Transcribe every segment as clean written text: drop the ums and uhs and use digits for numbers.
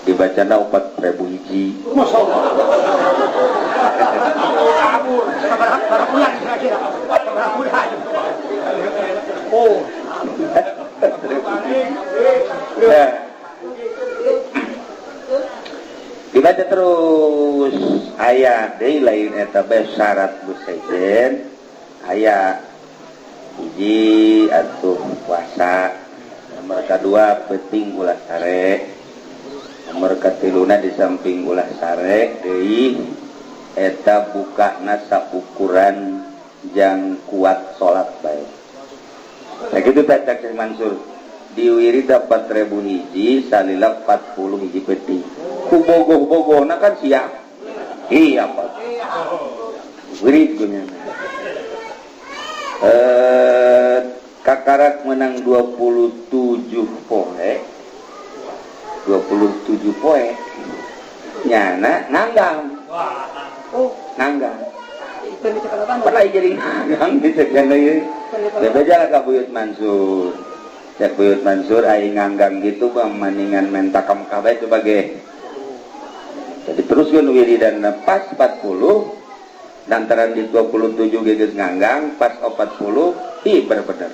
dibacana 4.000 hiji. Masya Allah. Berapa bulan kira-kira? Berapa bulan? Oh. Ya. Dibaca terus ayat deui lain eta bae syarat busejen aya hiji atuh puasa, nomor kedua penting ulah sare, nomor katiluna di samping ulah sare deui eta bukana saukuran jang kuat salat bae. Sakitu teh Cak Mansur diwiri 4.000 hiji salila 40 hiji penting. Ku bogoh-bogohna kan siap. Iya Pak. Wirid gunanya. Kakarak menang 27 poe. 27 poe. Nyana nanggang. Oh, nanggang. Pernah jadi nanggang di sekian lagi. Bebeja ka Buyut Mansur. Cek Buyut Mansur aing nganggang gitu bang maningan mentakam kabeh sebagai. Jadi teruskan wiridan pas 40 lantaran di 27 geges nganggang pas 40 bener-bener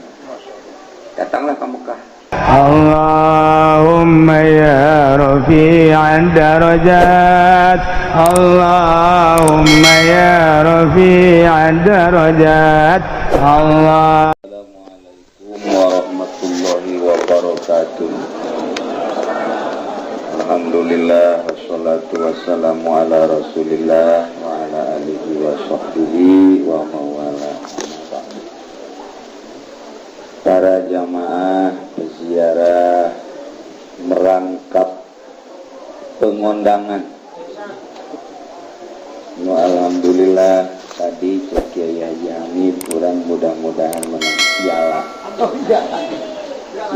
datanglah ke Mekah. Allahumma ya rafi'an darajat, Allahumma ya rafi'an darajat, Allah. Assalamualaikum warahmatullahi wabarakatuh. Alhamdulillah wassalatu wassalamu ala rasulillah wa ala alihi wa sahbihi wa mawala. Para jamaah peziarah merangkap pengondangan. Nu alhamdulillah tadi cek Kiai Haji Hamid kurang mudah-mudahan menang piala.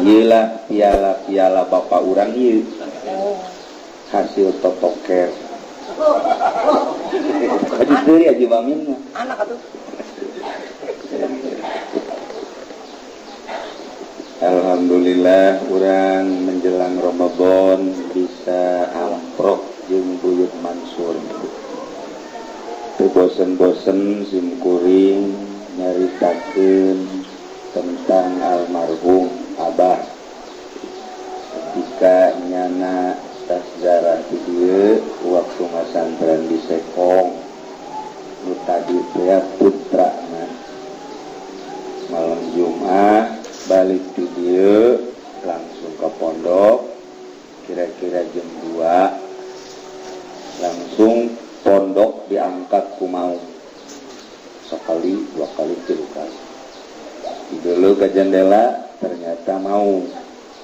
Iyalah piala bapak urang ieu. Hasil totoker. Haji deui Haji Bamin mah. Anak atuh. Alhamdulillah urang menjelang Ramadan bisa amprok jeung Buyut Mansur. Teu bosen-bosen simkuring nyaritakeun tentang almarhum Abah ketika nyana tasjarah dieu waktu ngasantren di Sekong nu tadi teh putrana malam Jumat balik di dieu langsung ke pondok kira-kira jam 2 langsung pondok diangkat ku maung sekali dua kali tilu kali dulu ke jendela ternyata mau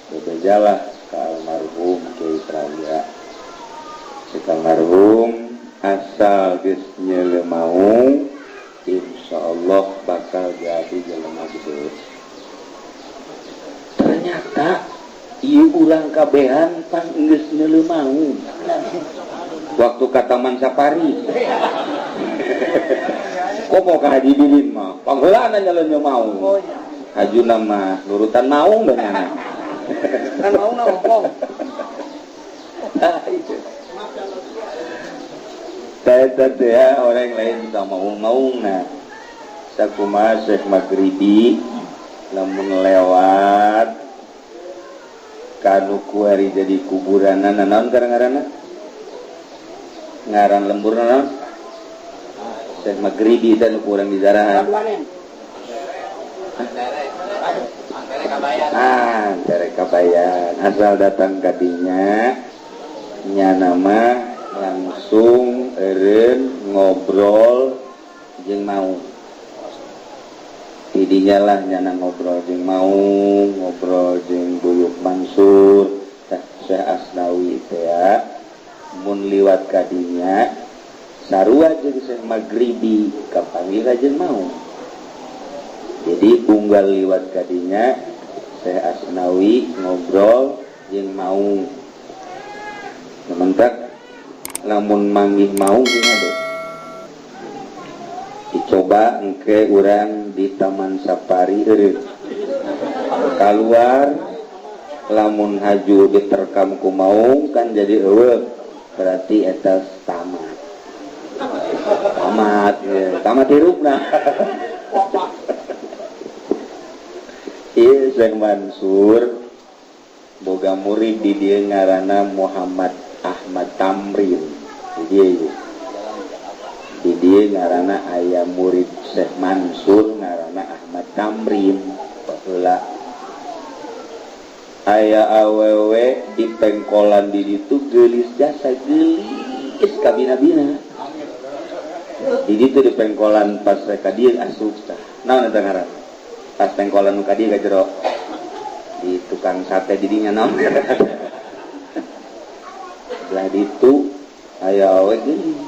bebejalah ke almarhum Kiai Praya si almarhum asal geus nyeuleuh mau insyaallah bakal jadi jelema gede. Ternyata ieu urang kabehan pan geus nyeuleuh mau waktu ka Taman Safari. Kok mau ke Haji Didin mah pangheulana nyeuleuh mau. Hajuna mah nurutan maung dengan Kan mau na ompong. Tete ya orang lain sudah maung-maung nah. Sakumaha Syekh Maghribi lamun lewat kanu kuari jadi kuburan naon ngaranna? Ngaran lembur naon? Syekh Maghribi dan kurang di zarahan. Dari Kabayan asal datang kadinya nya nama langsung eureun ngobrol jeung mau tidinya lah nyana ngobrol jeung mau ngobrol jeung Buyut Mansur Syekh Asnawi teh ya mun liwat kadinya sarua jeung Syekh Maghribi kapanggih jeung mau. Jadi unggal liwat kadinya Syekh Asnawi ngobrol jeung mau. Sementak lamun manggih mau gini deh. Dicoba engke urang di Taman Safari eureun. Keluar lamun haju diterkam ku maung kan jadi eueuh berarti eta tamat ya. Tamat hirupna ieu Syekh Mansur boga murid di dieu ngaranna Muhammad Ahmad Tamrin di dieu ngaranna aya murid Syekh Mansur ngaranna Ahmad Tamrin heula aya awewe di pengkolan di ditu geulis jasa geulis ka bina-bina di ditu di pengkolan pas ka dieu asup tah naon eta ngaran pas pengkolan nu ka dieu ka jero di tukang sate didinya naon lah ditu aya awewe geulis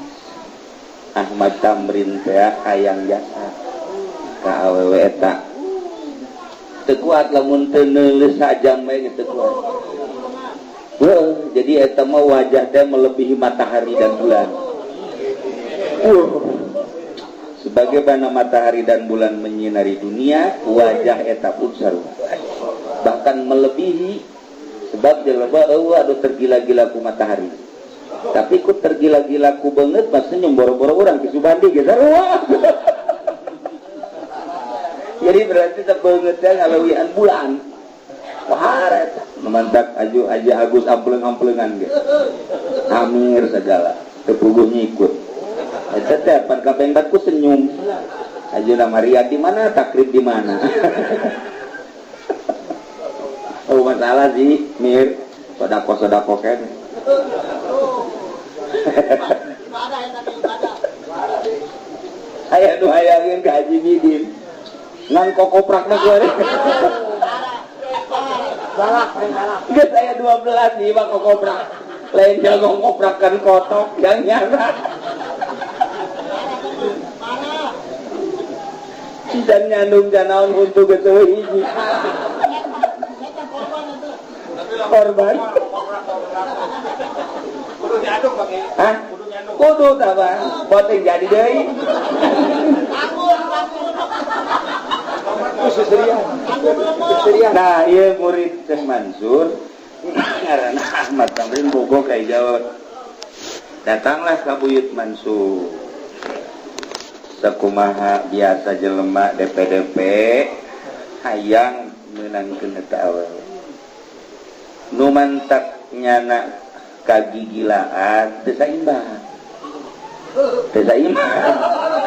Ahmad Tamrin teh hayang jasa ka awewe eta teu kuat lamun teu neuleus sajam we teu kuat. Jadi eta mah wajah teh melebihi matahari dan bulan. Sebagaimana matahari dan bulan menyinari dunia, wajah eta pun sarua. Bahkan melebihi sebab dia loba adu tergila-gila ku matahari. Tapi ku tergila-gila ku beungeut pas senyum boro-boro urang ki Subandi ge sarua. Jadi berarti tebeungeutnya ngalawian bulan. Wah, memantak aju aja Agus ampleng-amplengan ge. Amir segala, tepuguh nyikut. Eta teh pan kapengbat ku senyum. Ajeuna Maria di mana, takrib di mana. Oh masalah sih, Mir. Sodako kan. Aya nu hayangin ka Haji Midin. Ngan kokoprak mah gue balak geus aya 12 nih mah kokoprak lain jago ngoprakan kotok yang nyara dan nyandung janaon untuk geus hiji korban kudu diaduk pakai hah kudu tah bang poting jadi deui nah iya murid Syekh Mansur ngaranna Ahmad Tamrin bogo ka Jawa datanglah ka buyut Mansur sakumaha biasa jelema DPDP hayang meunangkeun eta awewe nu mantak nyana kagigilaan teu saimbang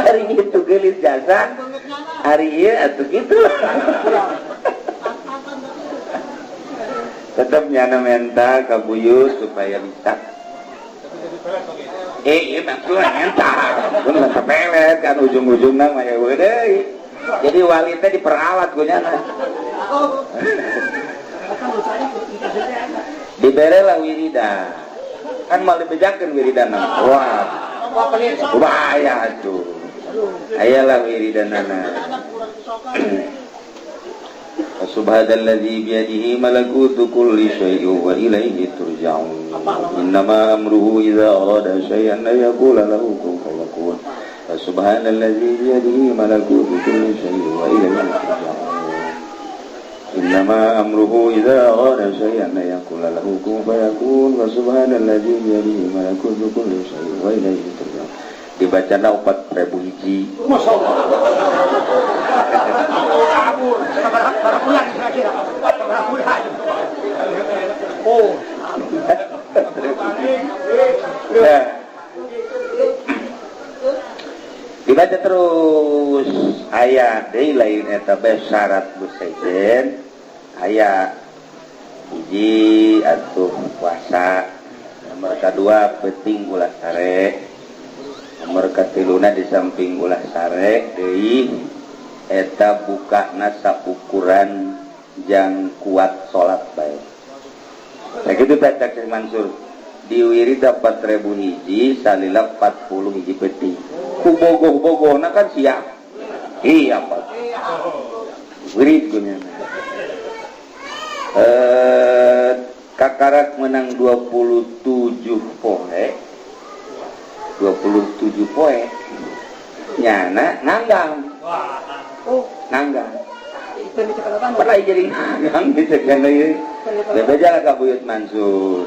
hari itu geulis jasa hari ieu atuh kitu tetep nyana menta ka buyut supaya bisa ieu maksudna menta mun tepelet kan ujung-ujungna mah eueuh deui jadi wali teh diperalat ku nyana dibere lah wiridan kan mal dibejakeun wiridana wah bahaya tuh ayalah wiridanana subhanalladzi biyadihi malakutu kulli syai'in wa ilaihi turja'un innama amruhu idza arada syai'an an yaqula lahu kun fayakun subhanalladzi biyadihi malakutu kulli syai'in wa ilaihi turja'un innama amruhu idza arada syai'an an yaqula lahu kun fayakun wa subhanalladzi biyadihi malakutu kulli syai'in wa ilaihi turja'un dibacana 4.000 hiji. Masyaallah. Berapa bulan kira-kira? Berapa bulan? Oh. Ya. Dibaca terus aya deui lain eta bae syarat besejen aya hiji atuh puasa nomor kedua penting ulah sare nomor katiluna di samping ulah sare deui eta bukana saukuran jang kuat salat bae. Sakitu teh Syekh Mansur diwirid 4.000 hiji salila 40 hiji peti. Ku bogoh-bogohna kan siap. Iya Pak. Wirid gunya. Kakarak menang 27 poe. 27 poe nyana nanggang nanggang pernah jadi nanggang bisa kan Bebeja lah ka Buyut Mansur.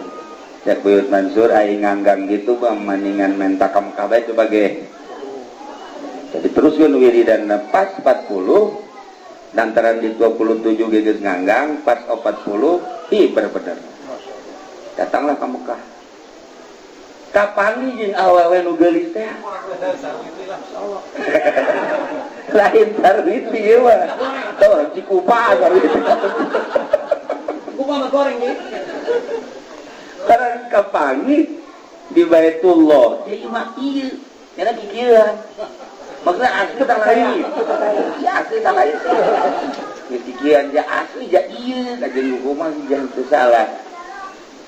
Cek Buyut Mansur aing nganggang gitu bang maningan mentakam kabeh coba ge. Jadi teruskeun wiridan pas 40 lantaran di 27 geus nganggang pas 40 bener. Datanglah ke Mekah. Kapan jeung awewe nu geulis teh? Lain sarwiti ieu mah. Tuh cikupa sarwiti. Kupa mah goreng nih. Karena kapangi di Baitullah, jadi mah ieu, nya pikiran. Maksudnya asli tak lain. Ya asli tak lain. Pikiran ja asli ja ieu, kajeng hukuman jangan salah.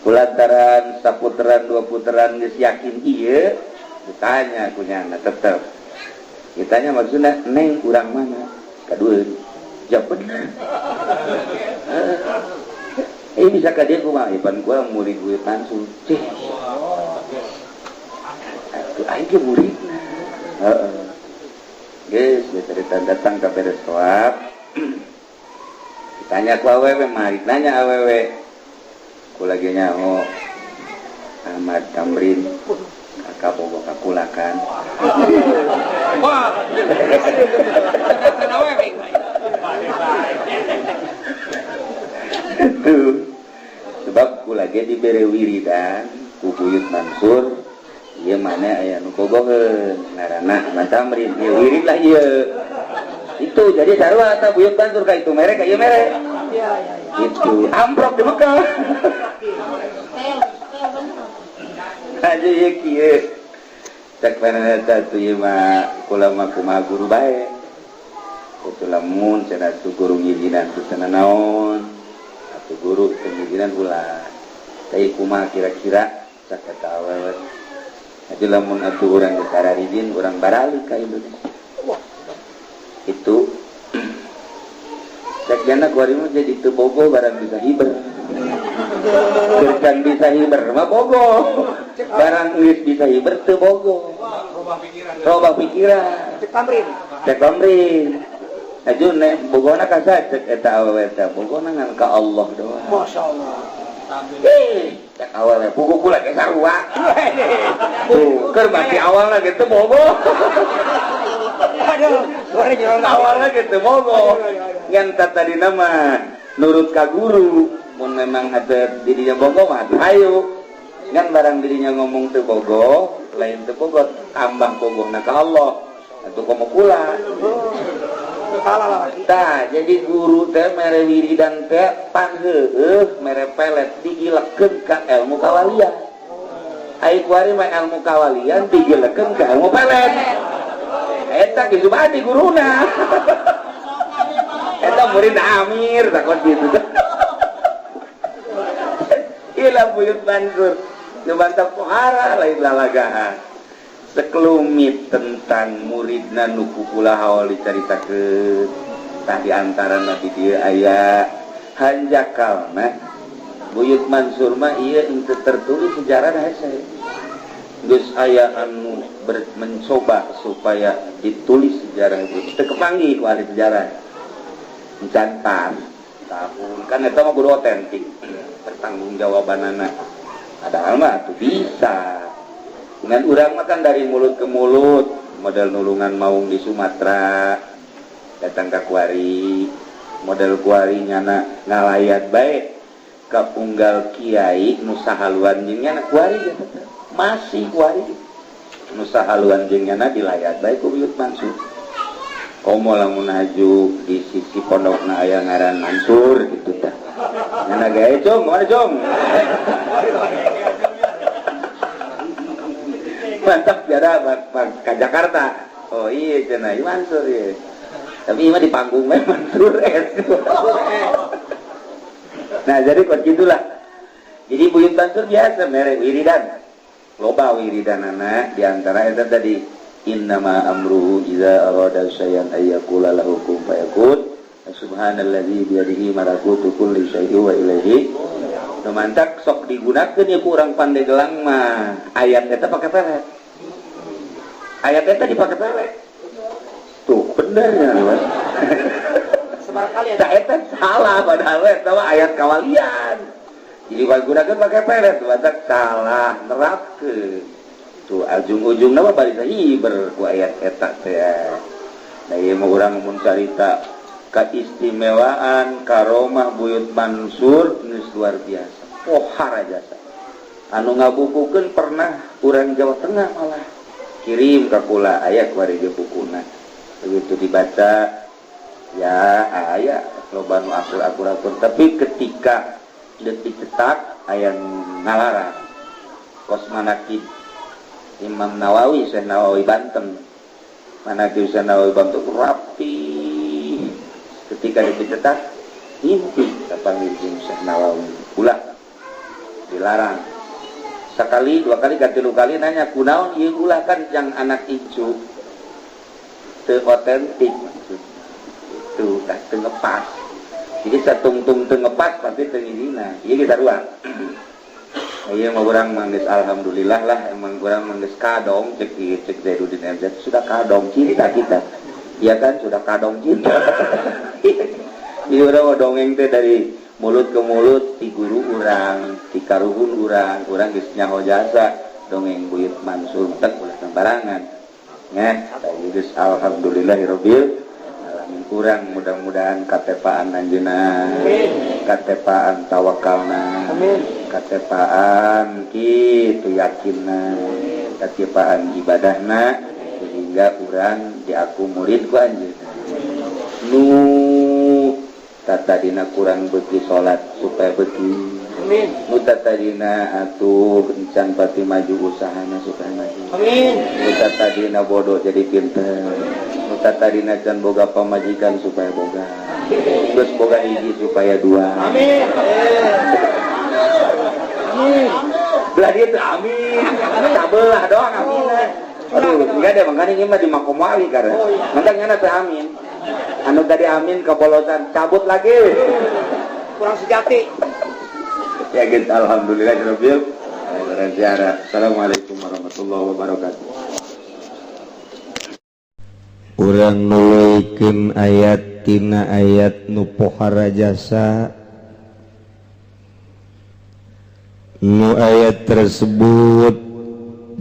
Kulantaran saputaran dua putaran geus yakin ieu, ditanya kunyana tetep. Ditanya maksudnya neng urang mana? Kadueun. Ja bener. Bisa ka dia kumaha ipan gua murid Buyut Mansur. Cih. Atuh aing ge muridna. Heeh. Geus cerita datang ka beres soap. Ditanya ku awewe, mari nanya awewe. Ku lagi nyaho Ahmad Tamrin kakak bogo kakulakan. Wah. Awewe. Itu sebab ku lagi dibere wiridan ku Buyut Mansur ieu mana aya nu bogoheun ngaranna Ahmad Tamrin ieu wirid lah ieu itu jadi sarua ta Buyut Mansur ka itu mere ka ieu mere itu amprok di Mekah aja ieu kieu cek panana ta tu ieu mah kula mah kumaha guru bae kudu lamun cenah tu guru ngijinan tu cenah naon atuh guru pengijinan ulah tapi kumaha kira-kira sakata awewe aja lamun atuh urang geus sararijin urang baralik ka Indonesia itu cek jana kuari mah jadi teu bogo barang bisa hiber kan bisa hiber mah bogo barang geus bisa hiber teu bogo robah pikiran cek tamrin aju nek bogona ka cek eta awewe teh bogona ngan ka Allah doang Masyaallah. Cek awewe buku kula ge sarua tuh keur bagi awalna ge teu bogo Aduh, goreng jalan awalna ge teu bogo ngan tadi nama nurut ka guru mun memang ada dirinya bogo mah hayu ngan barang dirinya ngomong teu bogo lain teu bogo tambah bogona ka Allah atuh komo kula tah jadi guru teh mere wiridan teh pan heueuh mere pelet digilekeun ka ilmu kawalian ai kuari mah ilmu kawalian digilekeun ka ilmu pelet eta geus badi guruna eta murid Amir takon gitu ilah Buyut Mansur nyobantap pohara lain lalagahan sekelumit tentang muridna nu kukula haul dicaritakeun tah di antara nabi dieu aya hanjakalna Buyut Mansur mah ieu henteu tertulis sejarah hese geus aya anu mencoba supaya ditulis sejarah itu teu kepanggih ku ahli sejarah mencantan tahun kan eta mah kudu otentik pertanggungjawabanana padahal mah tuh bisa dengan urang mah kan dari mulut ke mulut model nulungan maung di Sumatera datang ke kuari model kuari nyana ngalayat baik ke punggal kiai nusa haluan jeung nyana kuari ya masih kuari nusa haluan jeung nyana dilayat baik ku Buyut Mansur komo lamun haju di sisi pondokna aya ngaran Mansur gitu tah nyana gae jong mana jong mantap biara ke Jakarta oh iya cenah Mansur ya tapi ini mah di panggung Mansur nah jadi kok gitulah jadi Buyut Mansur biasa mere wiridan loba wiridan anak diantara itu tadi innama amruhu idza arada syai'an ayyaqula lahu kun fayakun subhanalladzi biyadihi malakutu kulli syai'in wa ilaihi mantak sok digunakeun ya kurang pandai gelang mah ayat eta pake pelet ayat eta dipake pelet tuh bener ya Mas sebarang kali Nah, eta salah padahal eta mah ayat kawalian. Jadi kalau gunakan pakai pelet, batak salah nerapkeun. Tuh ujung-ujung nama bari hiber ku ayat eta teh. Nah, ieu mah urang mun carita keistimewaan karomah Buyut Mansur geus luar biasa. Pohara jasa. Anu ngabukukeun pernah urang Jawa Tengah malah kirim ka kula aya kuari di bukuna. Begitu dibaca ya aya loba nu akur-akur tapi ketika dicetak aya ngalarang kos manakib Imam Nawawi Syekh Nawawi Banten manakib Syekh Nawawi Banten rapi ketika dicetak inti kapan Syekh Nawawi ulah dilarang sekali dua kali katilu kali nanya kunaon ieu ulah kan yang anak icu teu otentik itu teu ngepas jadi satungtung teu ngepas pasti teu ngidina ieu kita ruang ieu mah urang mah geus alhamdulillah lah emang urang mah geus kadong cek Zainuddin MZ sudah kadong cinta kita iya kan sudah kadong cinta ieu urang dongeng teh dari mulut ke mulut di guru urang di karuhun urang geus nyaho jasa dongeng Buyut Mansur teh ulah sembarangan nya tadi geus alhamdulillahirabbil alamin urang mudah-mudahan katepaan anjeunna katepaan tawakalna katepaan kitu yakinna katepaan ibadahna sehingga urang diaku murid ku anjeunna nu tatadina kurang beuki salat supaya beuki amin nu tatadina atuh encan pati maju usahana supaya maju amin nu tatadina bodoh jadi pinter nu tatadina can boga pamajikan supaya boga terus boga hiji supaya dua amin amin belah dia tuh amin sabelah doang amin aduh enggak ada makanya ini mah di makomali karena mantangnya teh amin anu tadi amin kepolosan cabut lagi kurang sejati ya gitu alhamdulillahirabbil alamin. Assalamualaikum warahmatullahi wabarakatuh. Urang nuluykeun ayat tina ayat nu pohara jasa nu ayat tersebut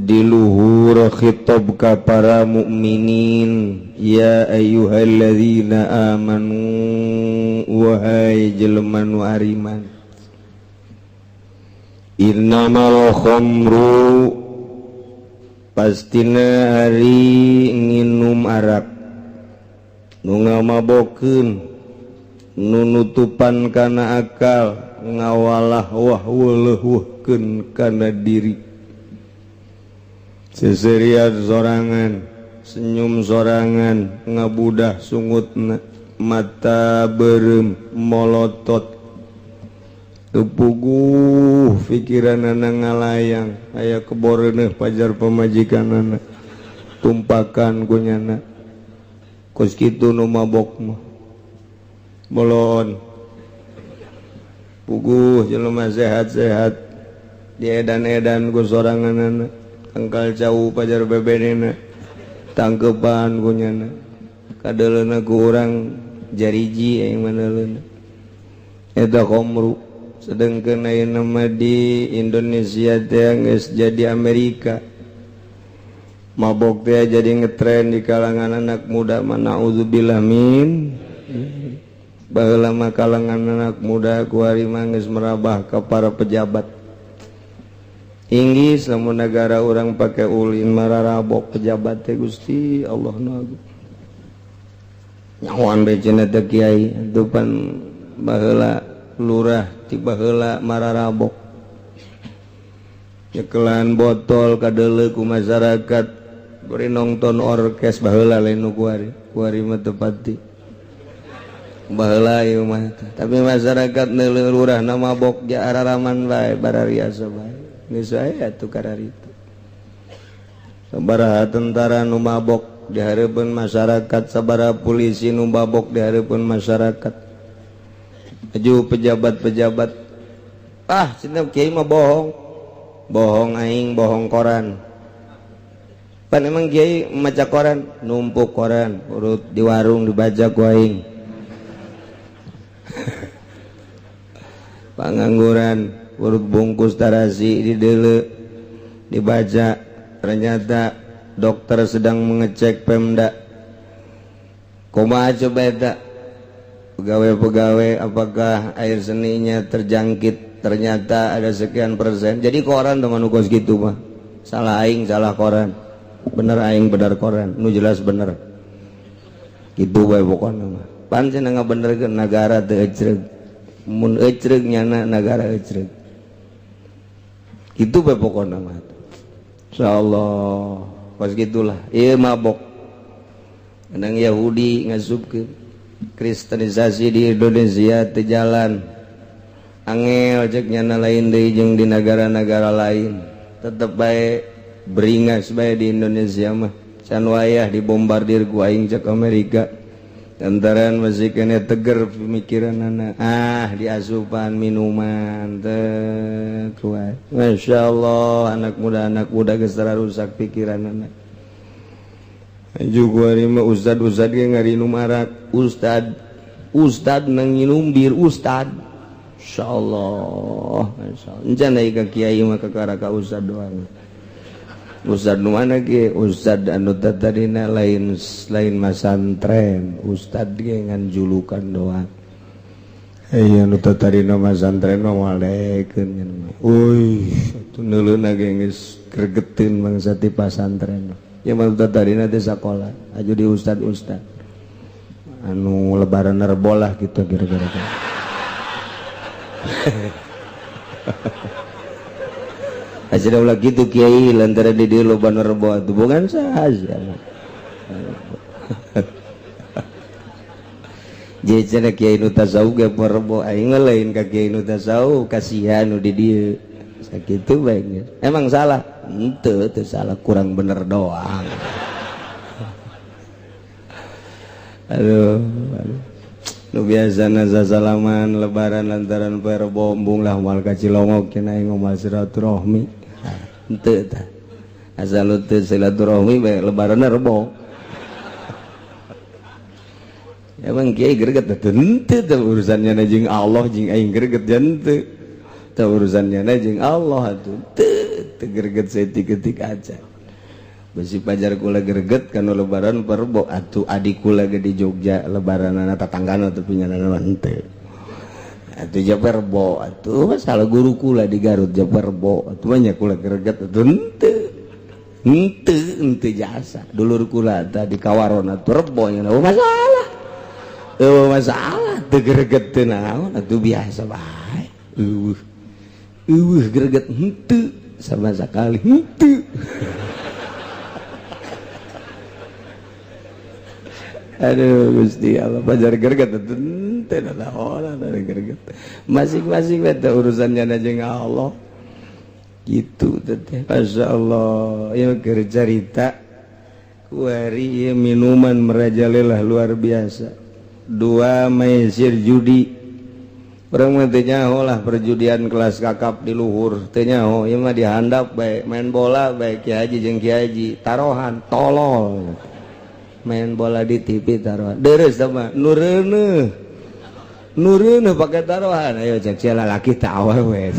di luhur khitab ka para mukminin ya ayyuhalladzina amanu wahai jelema nu ariman innamal khamru pastina ari nginum arak nu ngamabokeun nu nutupan kana akal ngawalah wahweulehuhkeun kana diri seserian sorangan senyum sorangan ngabudah sungutna mata berem molotot tepuguh pikiranana ngalayang aya keboreuneuh pajar pamajikanana tumpakan kunyana kos kitu nu mabok mah molon puguh jelema sehat-sehat diedan-edan ku soranganana angkal jauh pajar bebenena tangkepan kunyana kadeleuna ku urang jariji aing maneleuna eta khamru sedengkeun ayeuna mah di Indonesia teh geus jadi Amerika mabok teh jadi ngetren di kalangan anak muda mana naudzubillah min baheula mah kalangan anak muda kuari mah geus merabah ka para pejabat Inggris lamun negara orang pakai ulin mararabok pejabat teh Gusti Allah nu agung. Nyahoan bae cenah teh kiai atuh pan baheula lurah ti baheula mararabok. Nyekelan botol kadeuleu ku masyarakat beri nongton orkes baheula lain nu kuari mah teu pati. Baheula ieu mah tapi masyarakat neuleuh lurah na mabok ja araraman bae barariasa bae. Geus aya atuh kararita. Sabaraha tentara nu mabok di hareupeun masyarakat, sabaraha polisi nu mabok di hareupeun masyarakat. Aju pejabat-pejabat, ah cenah kiai mah bohong. Bohong aing, bohong koran. Pan emang kiai maca koran, numpuk koran, urut di warung dibaca ku aing. pengangguran urut bungkus tarasi di dele dibaca ternyata dokter sedang mengecek Pemda kumaha coba eta pegawai-pegawai apakah air seninya terjangkit ternyata ada sekian persen jadi koran teman ukos gitu mah salah aing salah koran bener aing bener koran nu jelas bener gitu bae pokona mah pancen ngabenerkeun negara teu ecreug mun ecreug nyana negara ecreug gitu bae pokona mah insyaallah pas gitulah ieu mabok kadang Yahudi ngasupkeun kristenisasi di Indonesia teu jalan angel cek nyana lain deui jeung di negara-negara lain tetep bae beringas bae di Indonesia mah can wayah dibombardir ku aing cek Amerika lantaran masih kena teger pemikiranana diasupan minuman teu kuat masyaallah anak muda geus rusak pikiranana juga hari mah ustad ge ngarinu marak ustad nang nginum bir ustad insyaallah encan aya ka kiai mah kakara ka ustad doang ustad nu mana ge ustad anu tadina lain masantren ustad ge ngan julukan doang aya anu tadina masantren mah walekeun euy atuh neuleuna ge geus gregeteun bangsa ti pasantren ya mah tadina teh sakola aju di ustad anu lebaran nerbolah gitu kira-kira aja ulah gitu kiai lantaran di dieu loba nerbo atuh bukan sahaja jadi cenah kiai nu tasawuf ge nerbo aing lain ka kiai nu tasawuf kasihan nu di dieu sakitu bae emang salah henteu teu salah kurang bener doang aduh nu biasana sasalaman lebaran lantaran poe Rebo embung lah moal ka Cilongok cenah aing ngomal silaturahmi henteu tah asal teu silaturahmi bae lebaranna Rebo emang kiai greget teh henteu teh urusannya jeung Allah jeung aing greget henteu teh urusannya jeung Allah atuh teu greget saeutik-eutik aja besi pajar kula greget kana lebaran Rebo atuh adik kula ge di Jogja lebaranana tatanggana teh pinganana henteu atuh japer Rebo atuh salah guru kula di Garut japer Rebo atuh nya kula greget atuh henteu jasa dulur kula tah di Kawaron atuh Rebo nya masalah teu greget teu naon atuh biasa bae greget henteu sama sekali henteu aduh Gusti Allah pajar greget teu naon ada greget masing-masing we teh urusannya jeung Allah gitu teh masyaallah ya keur carita kuari ya minuman merajalela luar biasa dua maisir judi urang mah teu nyaho lah perjudian kelas kakap di luhur teu nyaho ieu mah dihandap bae main bola bae Ki Haji jeung Ki Haji tarohan tolol main bola di TV taruhan deres sama nureuneuh pakai taruhan ayo cek sia lalaki teh awewe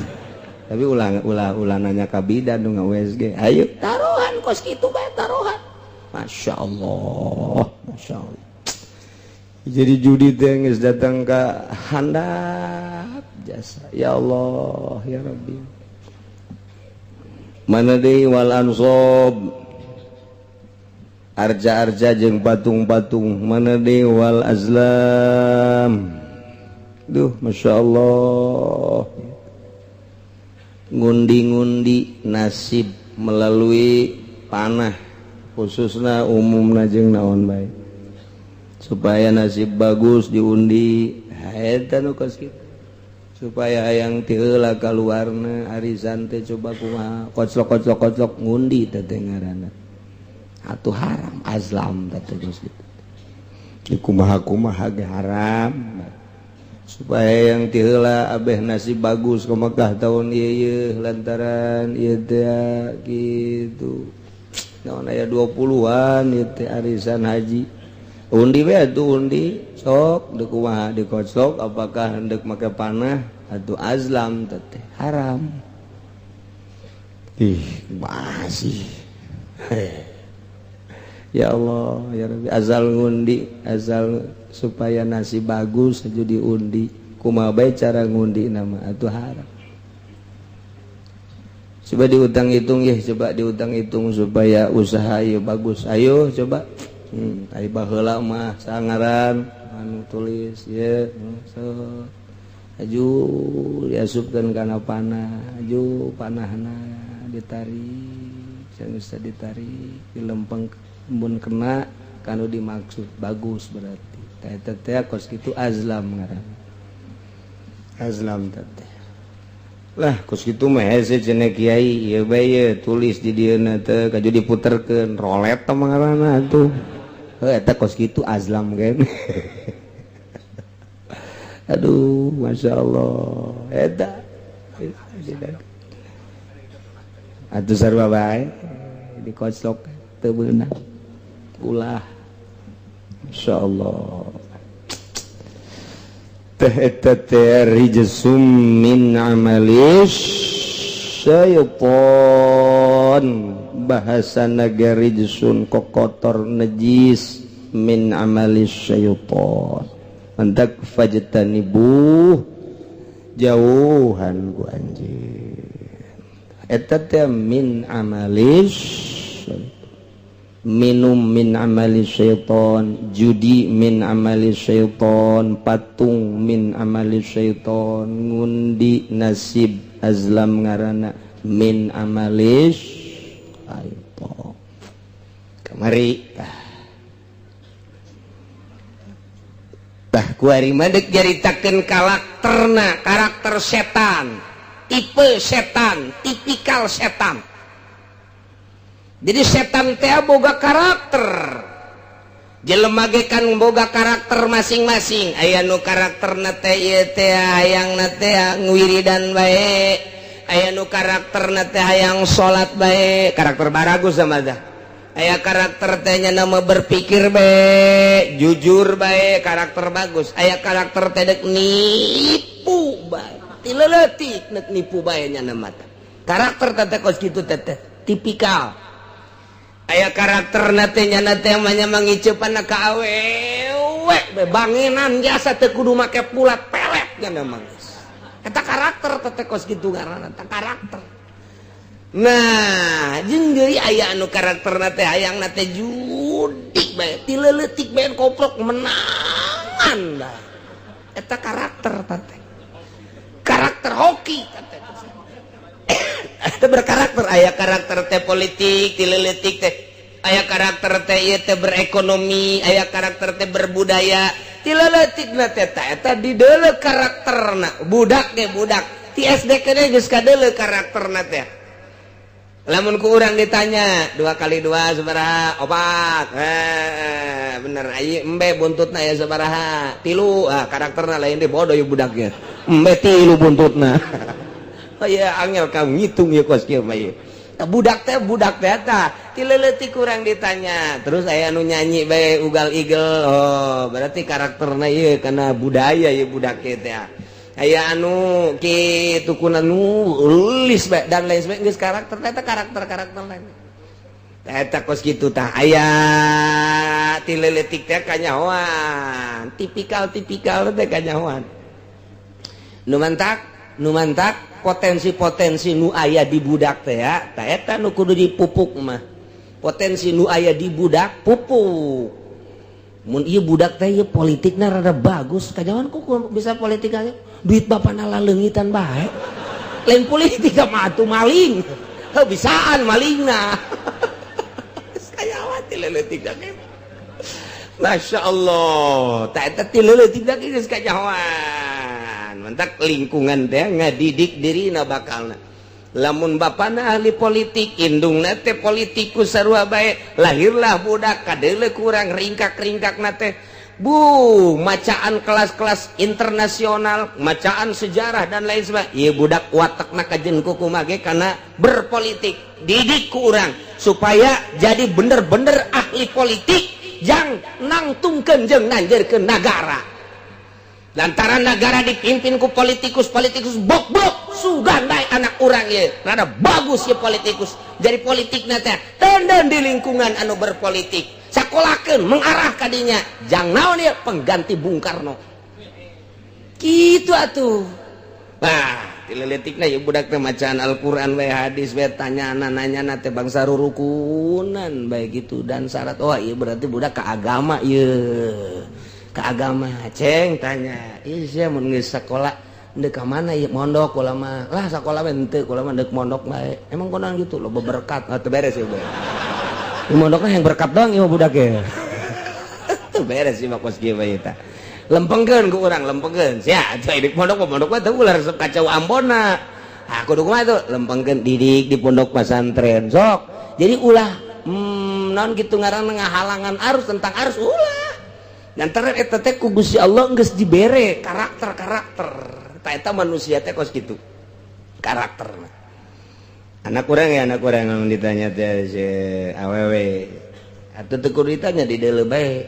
tapi ulah nanya ka bidan nu ngawesg ayo taruhan kos kitu bae taruhan masyaallah jadi judi teh geus datang ka handap jasa ya Allah ya Rabbi mana deui wal ansab arja-arja jeung patung-patung mana deui wal azlam duh masyaallah ngundi-ngundi nasib melalui panah khususna umumna jeung naon bae supaya nasib bagus diundi eta nu kos kitu supaya hayang ti heula kaluarna arisan teh coba kumaha koclok ngundi teh ngaranna atuh haram azlam teh geus kitu kumaha ge haram supaya yang ti heula abeh nasib bagus ka Mekah tahun ieu lantaran ieu teh kitu naon aya 20-an ieu teh arisan haji undi we atuh undi sok deuk kumaha dikoclok apakah hendak make panah atuh azlam teh haram. Ih masih ya Allah ya Rabbi azal ngundi azal supaya nasi bagus aja diundi kumaha bae cara ngundi nama atuh haram. Coba diutang-hitung ya, coba diutang-hitung supaya usaha ieu bagus. Ayo coba. Ai baheula mah sangaran anu tulis ya. So. Aju diasupkeun kana panah, aju panahna ditarik, geus ditarik, dilempeng mun kena kanu dimaksud bagus berarti. Tah eta teh kos kitu azlam ngaranna. Azlam teh. Lah kos kitu mah hese cenah kiai ieu bae ye tulis di dieuna teh kaju diputerkeun rolet teh ngaranna atuh. Heuh eta kos kitu azlam kan. Aduh masyaallah eta. Atuh sarua bae dikoclok teu beunang. Ulah. Masyaallah. Eta teh rijsum min amalis syaitan bahasana ge rijsun kokotor najis min amalis syaitan antak fajtanibu jauhan ku anjeun eta teh min amalis minum min amali syaitan, judi min amali syaitan, patung min amali syaitan, ngundi nasib azlam ngarana min amali syaitan. Kamari tah kuari madek jaritakeun karakter setan, tipe setan, tipikal setan. Jadi setan teh boga karakter. Jelema ge kan boga karakter masing-masing. Aya nu karakterna teh ieu teh hayangna teh ngwiridan bae. Aya nu karakterna teh hayang salat bae, karakter baragus sama dah. Aya karakter teh nya nama berpikir bae, jujur bae, karakter bagus. Aya karakter teh dek nipu bae. Tileuletik nek nipu bae nya nama teh. Karakter teh kos kitu teh tipikal. Aya karakter natenya nate manya mangiceupan ka awewe banginan jasa teu kudu make pulat pelet nya mangis. Eta karakter teh kos kitu ngaranna eta karakter. Nah, jeung deui aya anu karakterna teh hayangna teh judik bae, tileuletik bae koplok menangan bae. Eta karakter teh. Karakter hoki teh. Eta berkarakter, aya karakter teh politik, tileuletik teh. Aya karakter teh ieu teh berekonomi, aya karakter teh berbudaya. Tileuletikna teh eta dideuleu karakterna. Budak ge budak. Ti SD keneh geus kadeuleu karakterna teh. Lamun ku urang ditanya 2 kali 2 sabaraha? 4. Bener ieu embe buntutna aya sabaraha? 3. Karakterna lain deui bodoh ieu budak ge. Embe 3 buntutna. Oh iya angel kamu ngitung ya kos kieu mah ieu. Budak teh eta tileuletik urang ditanya. Terus aya anu nyanyi bae ugal-igel. Oh, berarti karakterna ieu kana budaya ieu budak teh. Aya anu kitu kuna nulis bae dan lain sebagainya geus karakter eta karakter lain. Eta kos kitu tah aya tileuletik teh kanyahoan. Tipikal teh kanyahoan. Nu mantak potensi-potensi nu aya di budak teh ya, tah eta nu kudu dipupuk mah. Potensi nu aya di budak pupuk. Mun ieu budak teh ieu politikna rada bagus, kajawan ku bisa politik aja. Duit bapana laleungitan bae. Lain politik mah atuh maling. Heuh bisaan malingna. Kajawan tileuletik da ge. Masyaallah, tah eta tileuletik da ge geus kajawan. Mantak lingkungan teh ngadidik dirina bakalna. Lamun bapana ahli politik, indungna teh politikus sarua bae, lahirlah budak kadeuleu kurang ringkak-ringkakna teh. Macaan kelas-kelas internasional, macaan sejarah dan lain sebagainya. Ieu budak watakna kajeun kumaha ge kana berpolitik. Didik ku urang supaya jadi bener-bener ahli politik jang nangtungkeun jeung nanjeurkeun nagara. Lantaran negara dipimpin ku politikus-politikus bok-bok sugandai anak urang ye. Rada bagus ye politikus. Jadi politikna teh tenden di lingkungan anu berpolitik. Sakolakeun mengarah kadinya. Jang naon ye pengganti Bung Karno. Kitu atuh. Nah, tileletikna ye budak teh macaan Al-Qur'an we hadis we tanyana teh bangsa rurukunan bae gitu dan syarat. Oh, ieu berarti budak ka agama ieu. Ke agama ceng tanya iya mun geus sakola deuk ka mana ieu mondok ulah mah lah sakola we henteu ulah mah deuk mondok bae emang konon gitu loba berkat teu beres ieu bae di mondokna yang berkat doang ieu budak ge teu beres ieu mah kos kieu bae eta lempengkeun ku urang lempengkeun sia cai di mondok mah teu ulah resep kacau Ambonna kudu kumaha tuh lempengkeun didik di pondok pesantren sok jadi ulah naon kitu ngaranna ngahalangan arus tentang arus ulah lantaran eta teh ku Gusti Allah geus dibere karakter ta eta manusia teh kos kitu karakterna anak urang anu ditanya teh si awewe atuh teu kudu ditanya di deuleu bae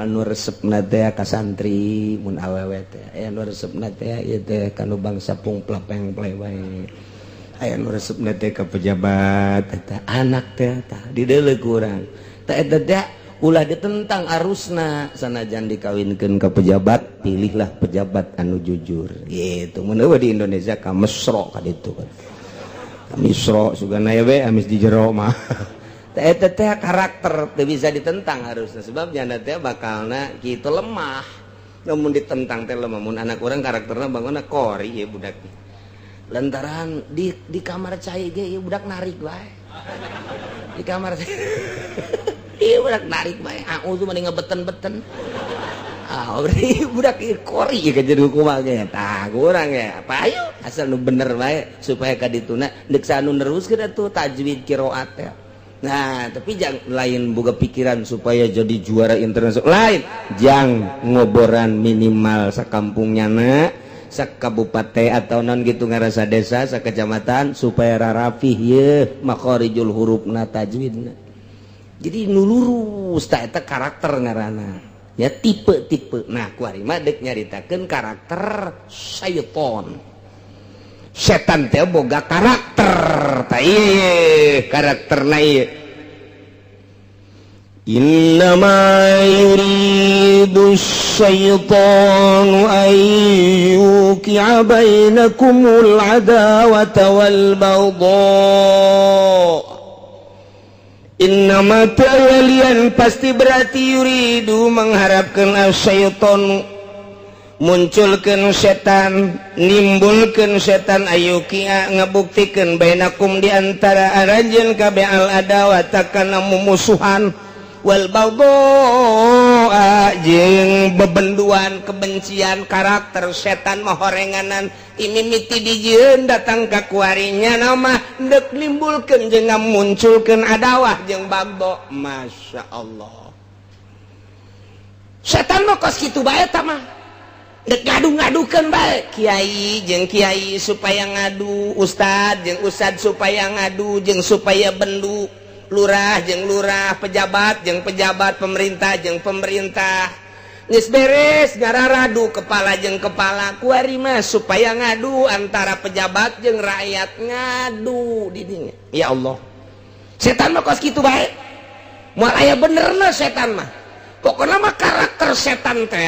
anu resepna teh ka santri mun awewe teh anu resepna teh ieu teh kanu bangsa pungplapeng bae aya anu resepna teh ka pejabat eta anak teh tah di deuleu ku urang tah eta teh ulah ditentang arusna sanajan dikawinkeun ke pejabat pilihlah pejabat anu jujur gitu mun di Indonesia ka mesro ka ditu kan ka misro sugana we amis di jero mah eta teh karakter teu bisa ditentang harusna sebab janda teh bakalna kitu lemah namun ditentang teh lemah mun anak urang karakterna bangona kori ya budak lantaran di kamar cai ge ieu budak narik bae di kamar iya budak narik bae aku tuh mending ngebeten-beten berarti budak kori ya jadi kumaha ge tah kurang ya apa ayo asal nu bener bae supaya ka dituna deuk sanu neruskeun atuh tajwid qiraat teh nah tapi jangan lain boga pikiran supaya jadi juara internasional lain jang ngoboran minimal sakampungnyana sakabupaten atau non gitu ngarasa desa sakecamatan supaya rarafih ye makharijul hurufna tajwidna jadi nulurus tak eta karakter ngaranna ya tipe nah kuari mah deuk nyaritakeun karakter syaiton setan teh boga karakter tah ieu karakterna ieu innama yuridu syaitanu an yuqi'a bainakumul adawata wal baghdha innama ta'alian pasti berarti yuridu mengharapkan syaiton munculkan setan nimbulkan setan ayukia ngabuktikeun bainakum diantara arajeun kabeh al adawata kana mumusuhan wal baghdha jeung bebenduan kebencian karakter setan mah horenganan imimiti dijieun datang ka kuarinya nama deuk nimbulkeun jeung ngamunculkeun adawah jeung baghdha masya Allah setan mah kos kitu bae tah mah deuk ngadu-ngadukeun bae kiai jeung kiai supaya ngadu ustad jeung ustad supaya ngadu jeung supaya bendu lurah jeung lurah pejabat jeung pejabat pemerintah jeung pemerintah geus beres ngararadu kepala jeung kepala kuari mah supaya ngadu antara pejabat jeung rakyat ngadu di dinya ya Allah setan mah kos kitu bae moal aya benerna setan mah pokona mah karakter setan teh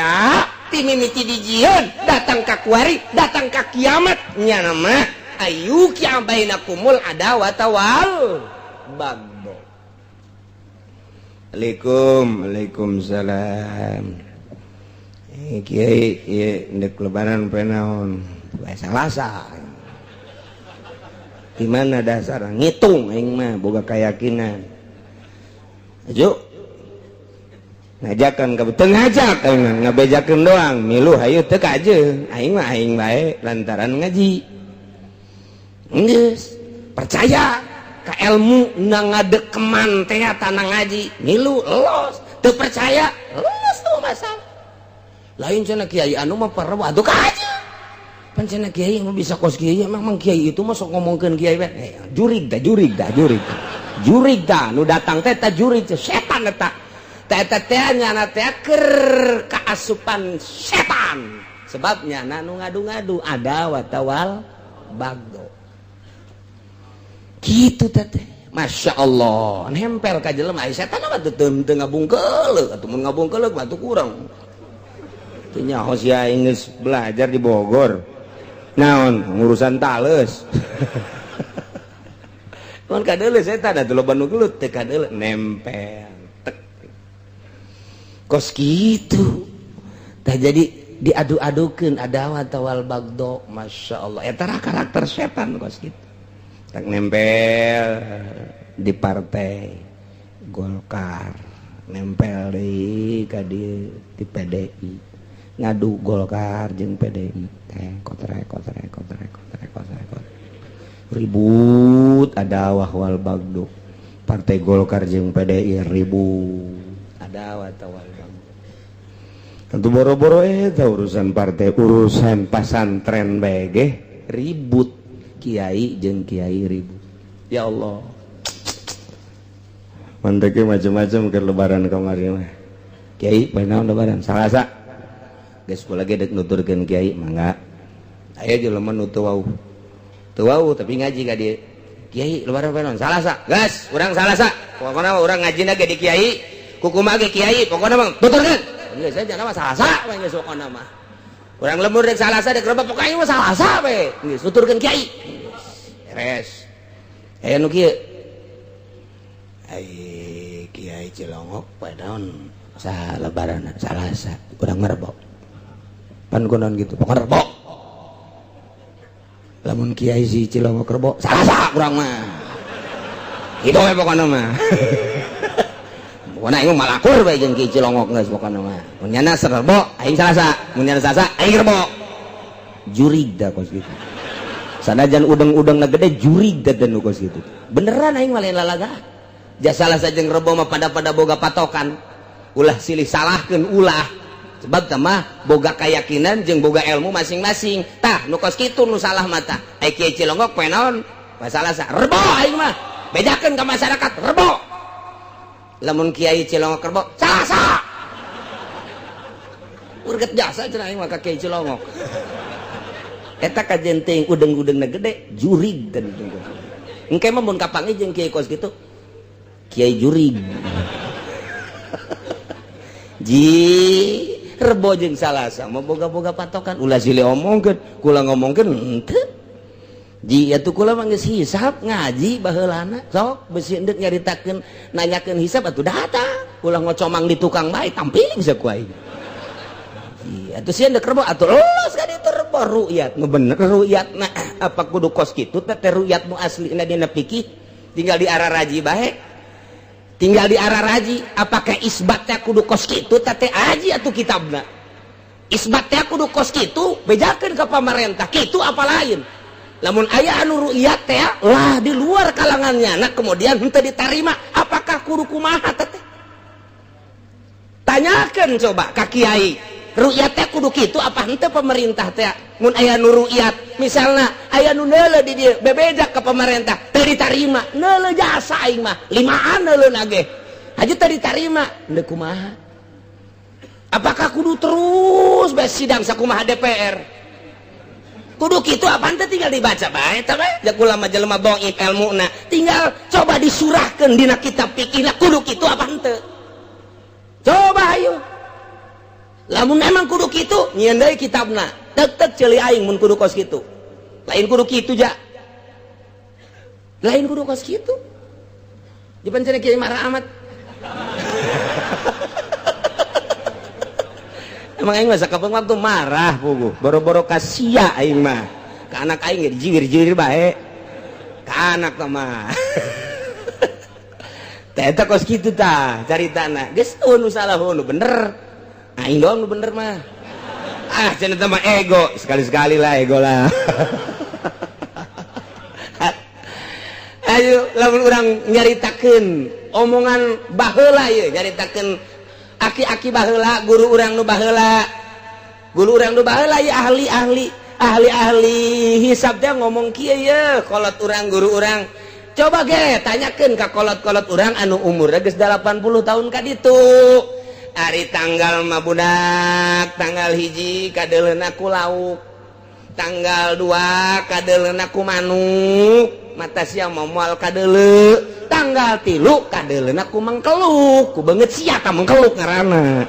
ti mimiti dijieun datang ka kuari datang ka kiamat nya mah ayu kia bainakumul adawata wal baghdha Waalaikumsalam kiai ieu ndek lebaran poe naon poe Salasa di mana dasar ngitung aing mah boga keyakinan ajo ngajakan ka teu ngajak aing mah ngabejakeun doang milu hayu teu kajeung aing mah aing bae lantaran ngaji geus percaya ka ilmu na ngadekeman teh tanah ngaji milu los teu percaya los tuh masalah lain cenah kiai anu mah perlu atuh ka aja pan cenah kiai mah bisa kos kiai memang kiai itu mah sok ngomongkeun kiai we jurig dah nu datang teh jurig setan eta nyana teh keur kaasupan setan sebabnya nu ngadu-ngadu ada watawal bagdo gitu teh. Masya Allah nempel ka jelema setan mah teu ngabungkeuleuh atuh mun ngabungkeuleuh mah teu kurang teu nyaho sia geus belajar di Bogor naon ngurusan tales mun kadeuleuh setan atuh loba nu gelut teh kadeuleuh nempel tek kos kitu tah jadi diadu-adukeun adawat tawal bagdo. Masya Allah eta karakter setan kos kitu tak nempel di partai Golkar nempel di PDI ngadu Golkar jeung PDI teh kotrek ribut adawah wal bagdo partai Golkar jeung PDI ribut adawah wal bagdo tentu boro-boro eta urusan partai urusan pasantren bae ge ribut kiai jeung kiai ribut ya Allah manteke macam-macam ke lebaran kamari mah kiai bae lebaran salasa geus kula ge deuk nuturkeun kiai mangga aya jelema nu teu wau tapi ngaji ka dieu kiai lebaran bae naon salasa gas urang salasa pokona urang ngajina ge di kiai kukumaha ge kiai pokona mah tuturkeun geus aja nama salasa bae geus pokona mah urang lembur dek salasa dek rebab pokoknya mah salasa bae geus tuturkeun kiai beres aya nu kieu ai kiai Cilongok bae naon sa lebaran salasa urang merebok pan kunaon gitu pokona rebok lamun kiai si Cilongok rebok salasa urang mah kitu we pokona mah pokona aing malakur bae jeung kiai Cilongok geus pokona mah mun nyana rebok aing salasa mun nyana salasa aing rebok jurig da kos gitu sanajan udeng-udeng gede jurig da nu kos gitu beneran aing mah lain lalaga jasa salasa jeung rebo mah pada boga patokan ulah silih salahkeun ulah sebab teh mah boga keyakinan jeung boga ilmu masing-masing tah nu kos kitu nu salah mah tah ai kiai Cilongok poe naon poe salasa rebo aing mah bedakeun ka masyarakat rebo lamun kiai Cilongok rebo salasa urget jasa cenah aing mah ka kiai Cilongok eta kajen teuing udeng-udengna gede jurig dan engke mah mun kapangi jeung kiai kos kitu kiai jurig ji rebo jeung salasa mah boga-boga patokan ulah silih omongkeun kula ngomongkeun henteu ji atuh kula mah geus hisab ngaji baheulana sok beusi endeuh nyaritakeun nanyakeun hisab atuh datang ulah ngocomang di tukang bae tampiling sa ku aing atuh sieun deuk rebo atuh los ka ditu rebo ru'yat ngebener ru'yat nah apa kudu kos kitu teh ru'yat mu aslina dina fikih tinggal di araraji bae tinggal di araraji apakah isbat teh kudu kos kitu teh aji atuh kitabna isbat teh kudu kos kitu bejakeun ka pamarentah kitu apa lain lamun aya anu ru'yat teh lah di luar kalangannya nah kemudian henteu ditarima apakah kudu kumaha teh tanyakeun coba ka kiai ru'yat teh kudu kitu apa henteu pemerintah teh mun aya nu ru'yat misalna aya nu neuleuh di dieu bebejak ka pemerintah teu ditarima neuleuh jasa aing mah limaan neuleuh ge haji teu ditarima henteu kumaha apakah kudu terus bae sidang sakumaha DPR kudu kitu apa henteu tinggal dibaca bae tah bae jak ulama jelema dhaif ilmuna tinggal coba disurahkeun dina kitab fikih kudu kitu apa henteu coba ayo lamun emang kudu kitu nyieun deui kitabna tetep ceuli aing mun kudu kos kitu lain kudu kitu ja lain kudu kos kitu dipancen kiai marah amat emang aing mah sakapeung waktu marah puguh boro-boro ka sia aing mah ka anak aing ge dijiwir-jiwir bae ka anak mah teh eta kos kitu tah caritana geus nu salah nu bener aing doang nu bener mah cenah teh mah ego sekali-sekali lah ego lah ayo lamun urang nyaritakeun omongan baheula ieu nyaritakeun aki-aki baheula guru urang nu baheula ieu ahli hisab teh ngomong kieu ye kolot urang guru urang coba ge tanyakeun ka kolot-kolot urang anu umurna geus 80 tahun ka ditu. Ari tanggal mah budak, tanggal 1 kadeuleuna ku lauk, tanggal 2 kadeuleuna ku manuk, mata sia moal kadeuleu, tanggal 3 kadeuleuna ku mangkeluk, ku beungeut sia ka mangkeluk ngaranna.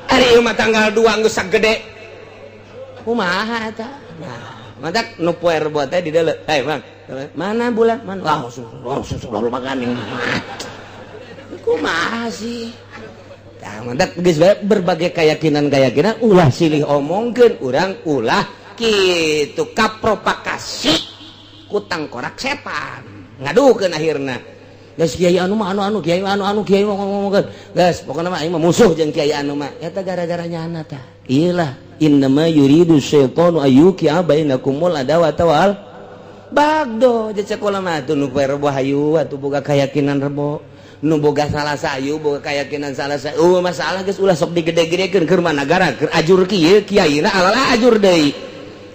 Ari ieu mah tanggal 2 geus sagede. Kumaha eta? Nah, matak nu poe rebo teh di deuleu. Hei, Bang. Mana bulan? Mana? Wah, sudah makan yang kumaha sih? Tah, matak geus bae berbagai keyakinan ulah silih omongkeun urang ulah kitu kapropakasi ku tangkorak setan. Ngadukeun akhirna. Geus kiai anu mah anu kiai anu kiai ngomongkeun. Geus pokona mah aing mah musuh jeung kiai anu mah. Eta gara-gara nyana tah. Iyalah innama yuridu syaitanu ayyuqi'a bainakumul adawata wal bagdo. Jeung sakola mah atuh nu poe rebo hayu atuh boga keyakinan rebo. Nu boga salah sayu boga keyakinan salah sayu. Masalah geus ulah sok digede-gedekeun keur mah nagara keur ajur kieu kiaina alalah ajur deui.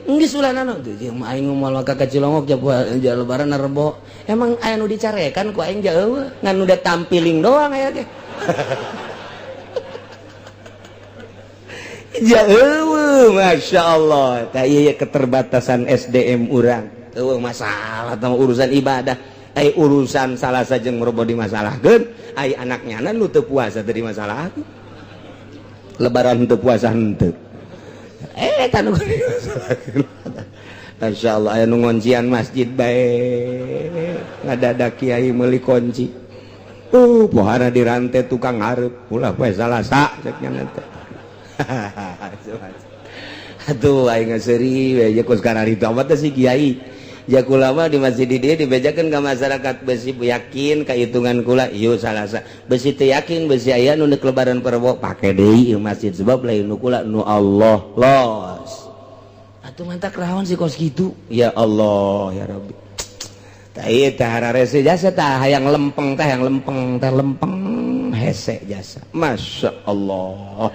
Geus ulah naon tuh jeung aing moal ka Cilongok ja lebaran rebo. Emang aya nu dicarekan ku aing ja eueuh ngan nu da tampiling doang aya teh. Ja eueuh masyaallah. Tah ieu keterbatasan SDM urang. Eueuh masalah tah urusan ibadah. Ai urusan salah sajeng meroboh dimasalahkeun, ai anaknya nu teu puasa teu dimasalahkeun. Lebaran teu puasa henteu. Eta nu dimasalahkeun. Masyaallah aya nu ngoncian masjid bae. Ngadadak kiai meuli kunci. Pohara dirante tukang hareup, ulah poe Salasa cek nya teh. Atuh aing seuri we jeung sekarang itu amat si kiai. Jakula mah di masjid di dia dibejakeun ka masyarakat besi yakin ka hitungan kula ieu Salasa. Besi teu yakin besi aya nu neuk lebaran perebo pake deui ieu masjid sebab lain nu kula nu Allah los. Atuh mantak raon si kos kitu. Ya Allah ya Rabbi. Tah ieu teh hararese jasa tah hayang lempeng teh hayang lempeng teh lempeng hese jasa. Masyaallah.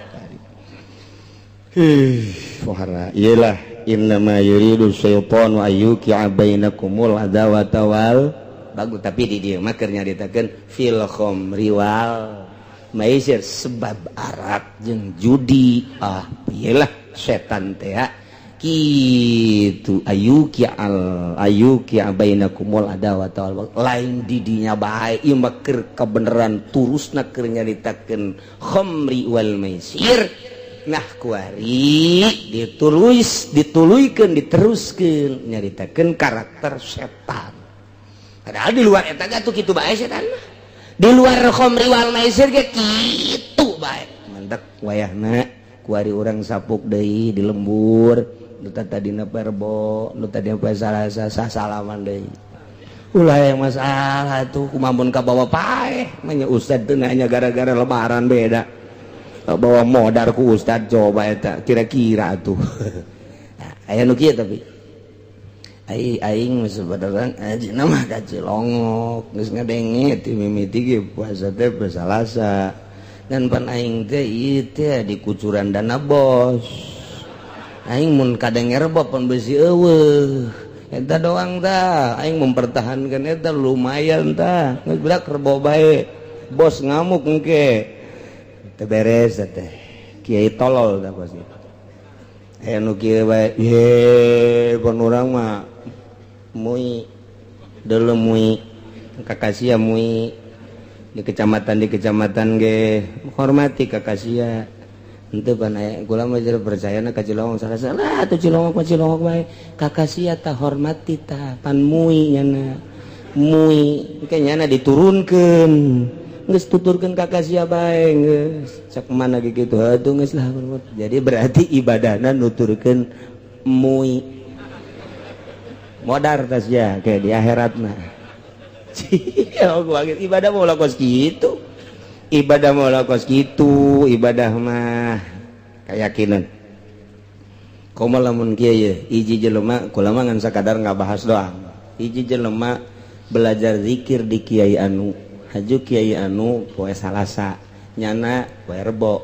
Pohara iyalah innama yuridu syaitanu ayyuqi'a bainakumul adawata wal bagus tapi di dieu mah keur nyaritakeun fil khamri wal maisir sebab arak jeung judi. Iyalah setan teh kitu ayyuqi'a bainakumul adawata wal lain di dinya bae ieu mah keur kabeneran turusna keur nyaritakeun khamri wal maisir. Nah kuari dituluykeun diteruskeun nyaritakeun karakter setan. Padahal di luar eta gatuh kitu bae setan mah. Di luar khamri wal maisir ge kitu bae. Mantep wayahna kuari urang sapuk deui di lembur, nu tadina perbo, nu tadina poe Salasa sasalaman deui. Ulah yang masalah tuh kumamun ka bawa paeh, manya ustad teu nanya gara-gara lebaran beda. Bawa modar ku ustad coba eta kira-kira tuh. Aya nu kieu tapi aing sebenarnya ajina mah ka Cilongok geus ngadenge ti mimiti ge puasa teh poe Salasa dan pan aing teh ieu teh dikucuran dana bos. Aing mun kadenger bab pan besi eueuh eta doang tah aing mempertahankan eta lumayan tah geus bedak rebo bae bos ngamuk engke beres teh kiai tolol dah pasti. Nu kieu bae ye pon urang mah mui deuleu mui kakasia mui di kecamatan ge hormati kakasia henteu pan aya kula mah percayana ka Cilongok salah atuh Cilongok bae kakasia tah hormati tah pan mui nyana mui engke nyana diturunkeun geus tuturkeun ka kasia bae geus cak mana kitu atuh geus lah. Jadi berarti ibadahna nuturkeun mui modar tas ya kayak di akhirat mah. Ibadah mau lakos kitu. Ibadah mau lakos kitu, ibadah mah keyakinan. Komo lamun kieu ye, hiji jelema kula mah ngan sakadar ngabahas doang. Hiji jelema belajar zikir di kiai anu haju kiai anu poe Salasa nyana poe rebo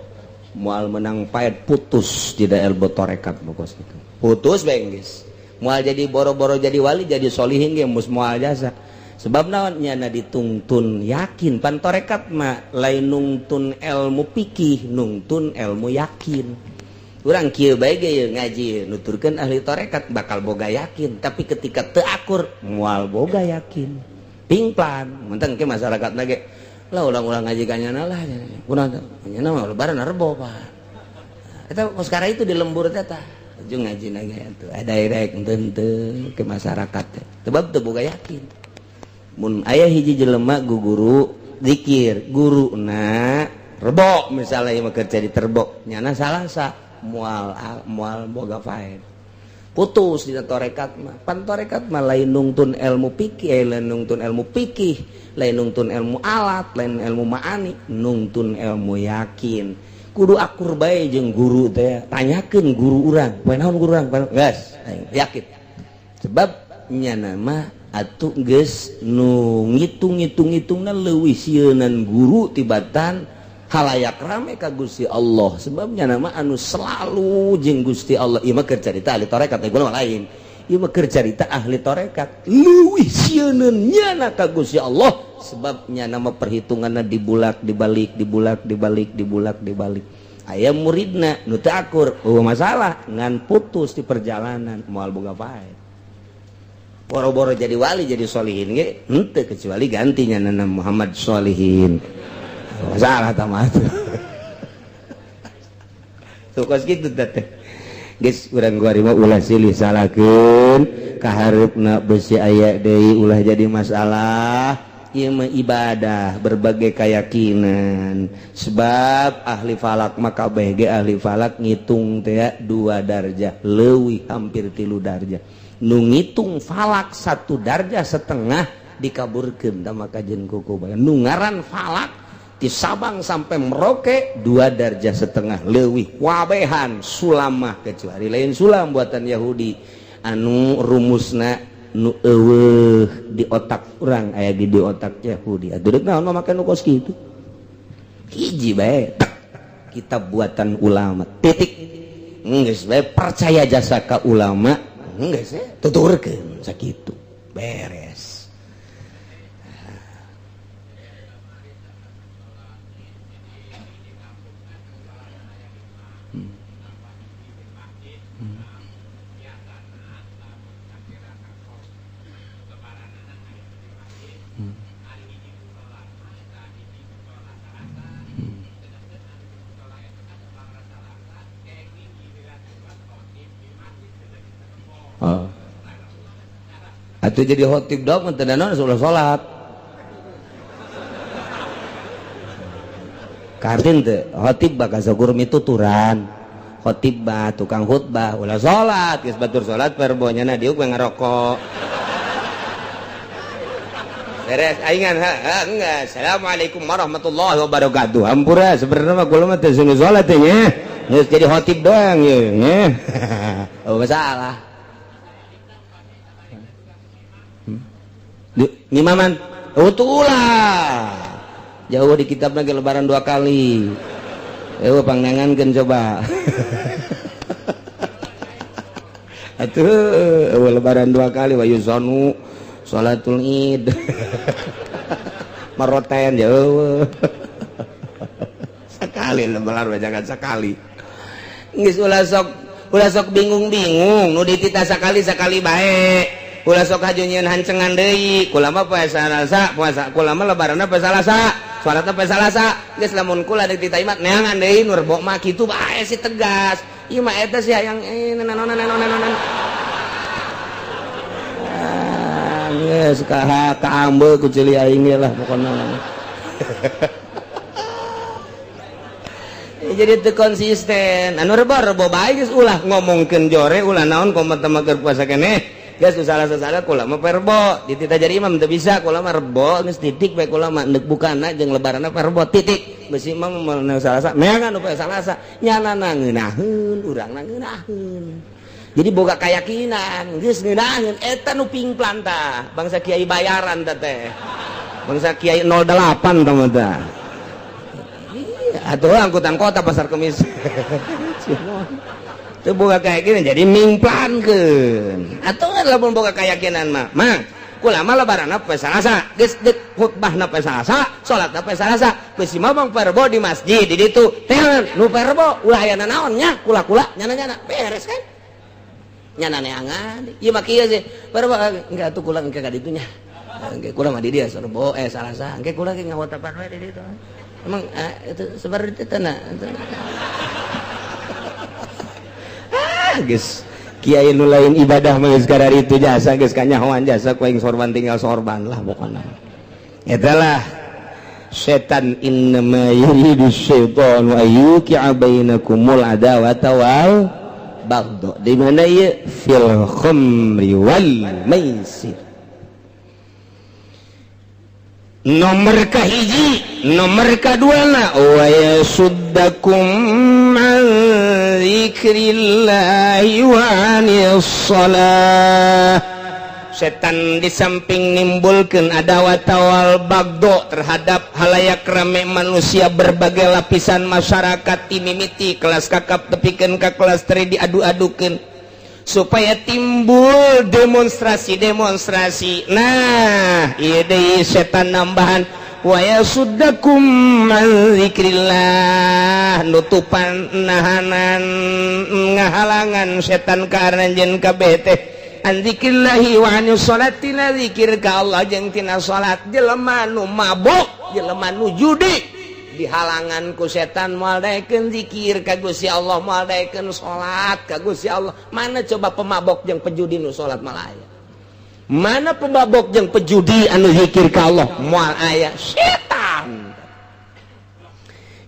moal menang paet putus di daerah botorekat bokos gitu putus bae geus moal jadi boro-boro jadi wali jadi solihin ge mus moal jasa sebab naonnya na ditungtun yakin pan torekat mah lain nungtun ilmu pikih nungtun ilmu yakin urang kieu bae ge ngaji nuturkeun ahli torekat bakal boga yakin tapi ketika teu akur moal boga yakin pingplan menteng ke masyarakatna ge lah ulang-ulang ngaji kanyana lah kunaon kanyana mah lebaran rebo Pak eta sekarang itu di lembur teh ujung ngaji nage atuh direct henteu ke masyarakat teh sebab teu boga yakin mun aya hiji jelema guru zikir guruna rebo misalnya ieu mah keur jadi terbok nyana salasa moal boga faed putus dina torekat mah pan torekat mah lain nungtun ilmu fikih lain nungtun ilmu fikih lain nungtun ilmu alat lain ilmu maani nungtun ilmu yakin kudu akur bae jeung guru teh tanyakeun guru urang poe naon guru urang geus yakin sebab nyana mah atuh geus nu ngitung-ngitung-ngitungna leuwih sieunan guru tibatan halayak rame ka Gusti Allah sebabnya nama anu selalu jeung Gusti Allah ieu mah keur carita ahli tarekat guna lain ieu mah keur carita ahli tarekat leuwih sieuneun nyana ka Gusti Allah sebabnya nama perhitunganna dibulak dibalik aya muridna nu teu akur masalah ngan putus di perjalanan moal boga pae boro-boro jadi wali jadi solihin ge henteu kecuali gantinya nana Muhammad Solihin salah tamat sukos kitu teh geus urang guari mah ulah silih salahkeun kahareupna beusi aya deui ulah jadi masalah ieu mah ibadah berbagai keyakinan sebab ahli falak mah kabeh ge ahli falak ngitung teh 2 darjah leuwih hampir 3 darjah nu ngitung falak 1 darjah setengah dikaburkeun da maka jeung kuku bae nu ngaran falak ti Sabang sampai Merauke 2 darjah setengah leuwih wabehan sulamah kecuali lain sulam buatan Yahudi anu rumusna nu eueuh di otak urang aya di otak Yahudi atuh deuk naon mah make nu kos kitu hiji bae kitab buatan ulama titik geus bae percaya jasa ka ulama geus tuturkeun sakitu beres atuh jadi khotib dog teu naon salat kartin teu khotib bakal sagur mituturan khotib bah tukang khutbah ulah salat geus batur salat perbonya na diuk we ngarokok beres aingan enggak assalamualaikum warahmatullahi wabarakatuh hampura sebenarnya mah kula mah teu sungguh salat teh nya geus jadi khotib doang ye nya oh masalah ngimaman utulah jauh di kitab lagi lebaran 2 kali pangnangankeun coba atuh lebaran 2 kali wa yusanu salatul id maroten jauh sekali lebaran jangan sekali geus ulah sok bingung-bingung nu ditita sakali bae kula sok hajunyeun hancengan deui kula mah poe Salasa puasa kula mah lebaranna poe Salasa salatna poe Salasa geus lamun kula deuk ditaimat neangan deui nu rebok mah kitu bae si tegas ieu mah eta si hayang nanon geus ka ambeul ku ceuli aing lah pokona jadi teu konsisten anu rebo bae geus ulah ngomongkeun jore ulah naon komat mah keur puasa keneh geus salah kula mah perbo ditita jadi imam teu bisa kula mah rebo geus titik bae kula mah neuk bukana jeung lebaranna perbo titik beusi imam mah salasa meangan nu poe Salasa nyanana ngeunaheun urangna ngeunaheun jadi boga kayakinan geus ngeunaheun eta nu pingplan tah bangsa kiai bayaran tah teh bangsa kiai 08 tah mah tah atuh angkutan kota pasar Kemis teu boga kayakinan jadi mingplankeun atuh lamun boga kayakinan mah kula mah lebaranna poe Salasa geus deuk khutbahna poe Salasa salatna poe Salasa geus si mamang perbo di masjid di ditu teh nu perbo ulah aya naon nya kula-kula nyana-nyana beres kan nyana neangan ieu mah kieu sih perbo enggak atuh kula engke ka ditu nya engke kula mah di dia serbo Salasa engke kula ge ngawotapan we di ditu emang itu sebar di tanah geus kiai nu lain ibadah mah geus karari itu jasa geus kanyahoan jasa ku aing sorban tinggal sorban lah pokona eta lah setan innama yuridu syaitanu ayyuqi'a bainakumul adawata wal baghdha di mana ieu fil khamri wal maisir nomor kahiji nomor kaduana wa yasuddakum an dzikrillahi wa anis shalah setan di samping nimbulkeun adawat wal bagdo terhadap halayak rame manusia berbagai lapisan masyarakat timimiti kelas kakap tepikeun ka kelas teri diadu-adukeun supaya timbul demonstrasi nah ieu deui setan nambahan wa yasuddakum an dzikrillah nutupan nahanan ngahalangan setan ka aranjeun kabeh teh an dzikrillahi wa anis sholati na zikir ka Allah jeung tina salat jelema nu mabok jelema nu judi dihalangan ku setan moal daekeun zikir ka Gusti Allah moal daekeun salat ka Gusti Allah mana coba pemabok jeung pejudi nu salat moal aya mana pemabok jeung pejudi anu zikir ka Allah moal aya setan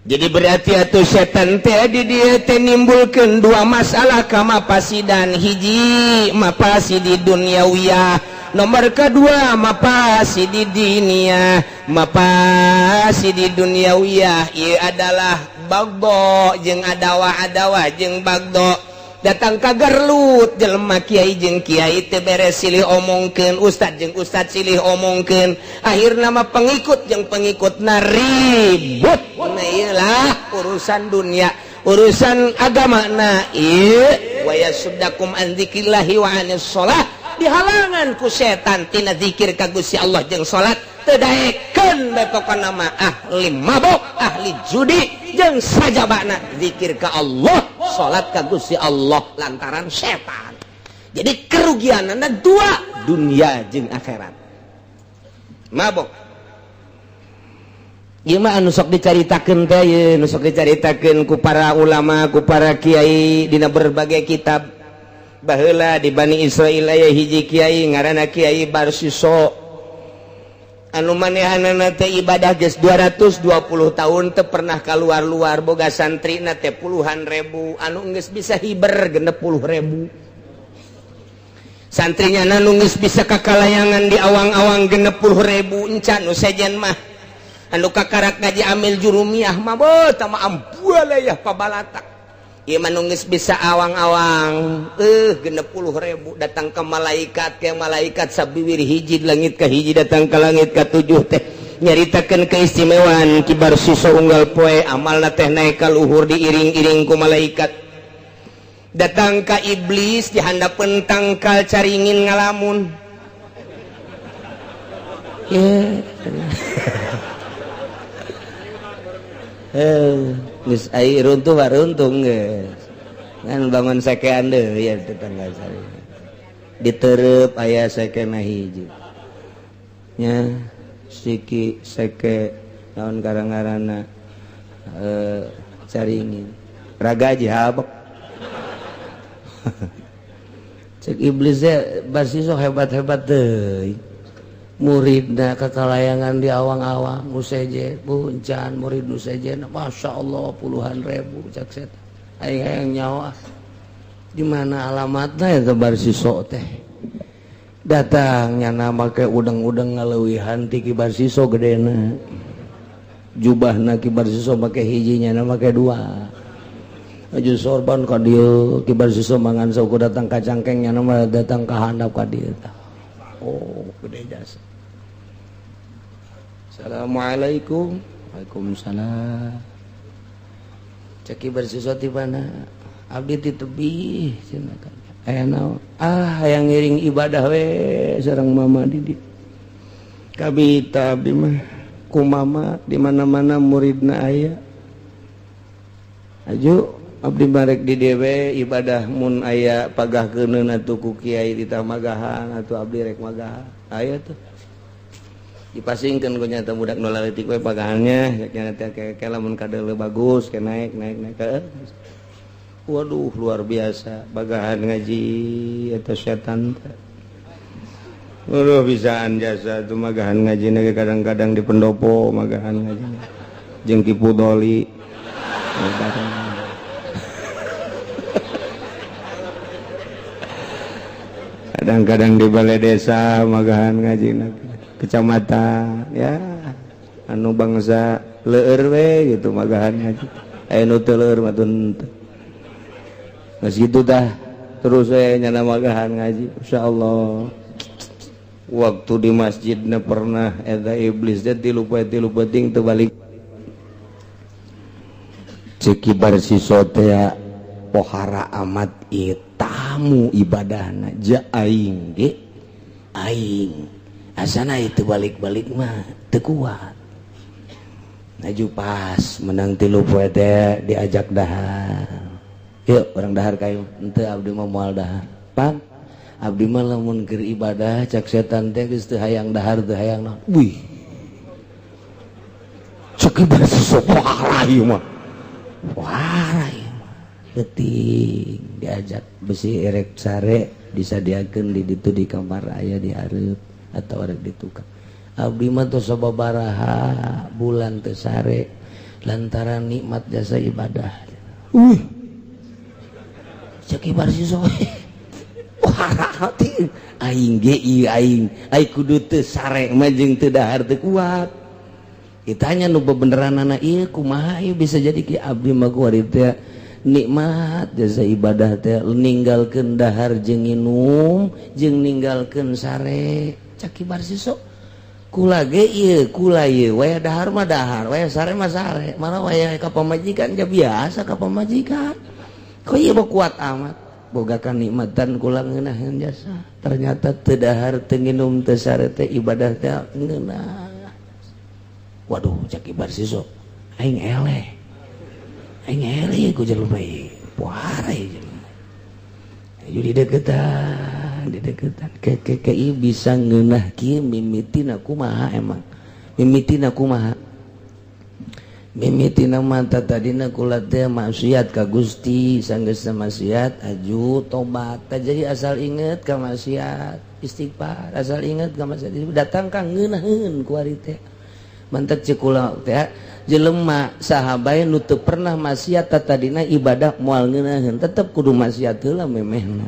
jadi berarti atuh setan teh di dieu teh nimbulkeun dua masalah ka mapasidan hiji mapasidi dunyawiyah nomor kedua mapasidi diniyah mapasidi dunyawiyah ieu adalah bagdo jeung adawa jeung bagdo datang ka garlut jelema kiai jeung kiai teu beres silih omongkeun ustad jeung ustad silih omongkeun akhirna mah pengikut jeung pengikutna ribut nah ieulah urusan dunia urusan agama na ieu wa yasuddakum an dzikrillahi wa anis shalah dihalangan ku setan tina zikir ka Gusti Allah jeung salat teu daekeun bae pokona mah ahli mabok ahli judi jeung sajabana zikir ka Allah salat ka Gusti Allah lantaran setan jadi kerugianna dua dunia jeung akhirat mabok ieu mah anu sok dicaritakeun teh ieu nu sok dicaritakeun ku para ulama ku para kiai dina berbagai kitab baheula di Bani Israil aya hiji kiai ngaranna Kiai Barsiso anu manehanana teh ibadah geus 220 tahun teu pernah kaluar-luar boga santrina teh puluhan ribu anu geus bisa hiber 60.000 santrinya anu geus bisa kakalayangan di awang-awang 60.000 encan nu sejen mah anu kakarak ngaji amil jurumiyah mah beuh tah mah ambualeuh pabalatak ieu mah nu geus bisa awang-awang 60.000 datang ke malaikat sabiwir hiji langit ka hiji datang ke langit ka 7 teh nyaritakeun keistimewaan Ki Barsiso unggal poe amalna teh naek ka luhur diiring-iring ku malaikat datang ka iblis dihandapeun tangkal caringin ngalamun geus ai runtuh waruntung geus ngan bangun sakean deui ya tetangga sari ditereup aya sakena hiji nya siki sake naon karangarana caringin raga jihabek cek iblis teh Barsiso hebat-hebat deui muridna kakalayangan di awang-awang nu sejen buncan murid nu sejen Masya Allah puluhan ribu cak setan aing nyawa di mana alamatna eta Barsiso teh datang nyana make udeng-udeng ngaleuwihan ti Ki Barsiso gedena jubahna Ki Barsiso make hiji nyana make dua aju sorban ka dieu Ki Barsiso mangan sauku datang ka cangkeng nyana mah datang ka handap ka dieu oh gede jasa Assalamualaikum. Waalaikumsalam. Ceki Barsiso ti mana? Abdi ti tebih cenah kan. aya naon hayang ngiring ibadah we sareng mama di kabita abdi mah ku mama di mana-mana muridna aya aju abdi barek di dewe ibadah mun aya pagahkeun atuh ku kiai di tamagahan atuh abdi rek magahan aya tuh dipasingkeun ku nya teh budak nu leutik we pagahannya nya teh ke lamun kadeuleu bagus ke naik ke waduh luar biasa bagahan ngaji eta setan teh waduh bisaan jasa tuh magahan ngaji ge kadang-kadang di pendopo magahan ngaji jeung Kipu Doli kadang-kadang di balai desa magahan ngaji kecamatan ya anu bangsa leueur we gitu magahan ngaji aya nu teu leueur mah geus kitu tah terus we nyana magahan ngaji insyaallah waktu di masjidna pernah eta iblis teh tilu penting teu balik ceuk kibar siswa teh pohara amat ieu tamu ibadahna ja aing ge aing asana itu balik-balik mah teu kuat ngaju pas menang 3 poe teh diajak dahar yuk orang dahar kayu henteu abdi mah moal dahar pan abdi mah lamun keur ibadah cak setan teh geus teu hayang dahar teu hayang naon wih cek ibadah sesoparah ieu mah wah ieu mah geuting diajak besi erek sare disadiakeun di ditu di kamar aya di hareup atau rek di tukang abdi mah tos sababaraha bulan teu sare lantaran nikmat jasa ibadah cek ibar siswa hati aing ge ieu aing kudu teu sare mah jeung teu dahar teu kuat kitanya nu bebeneranana ieu kumaha ieu bisa jadi ki abdi mah kuari teh nikmat jasa ibadah teh ninggalkeun dahar jeung nginum jeung ninggalkeun sare cak ibar siswa kula ge ieu kula ieu waya dahar mah dahar waya sare mah sare malah waya ka pamajikan ge biasa ka pamajikan kok ieu kuat amat bogakan nikmatan kula ngeunaheun jasa ternyata teu dahar teu nginum teu sare teh ibadah teh ngeunah waduh cak ibar siswa aing eleh ku jelema ieu puara ieu jadi deketan ke ieu bisa ngeunah kieu mimitina kumaha emang mimitina kumaha mimitina mata tadina kula teh maksiat ka Gusti sanggeus maksiat aju tobat tah jadi asal inget ka maksiat istighfar asal inget ka maksiat datang ka ngeunaheun ku ari teh mantep ceuk kula teh jelema saha bae nu teu pernah maksiat tadina ibadah moal ngeunaheun tetep kudu maksiat heula memehna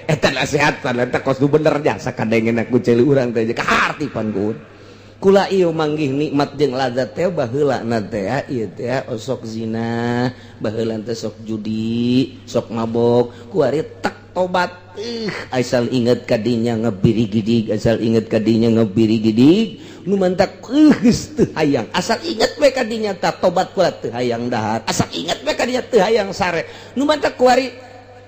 eta nasihat eta kos nu bener jasa kadengena ku ceuli urang teh kahartipan kuun kula ieu manggih nikmat jeung lazat teh baheulana teh ieu teh sok zina baheula teh sok judi sok mabok ku ari tak tobat asal inget kadinya ngebiri-gidig asal inget kadinya ngebiri-gidig nu mantak geus teu hayang asal inget we kadinya tah tobat kula teu hayang dahar asal inget we kadinya teu hayang sare nu mantak ku ari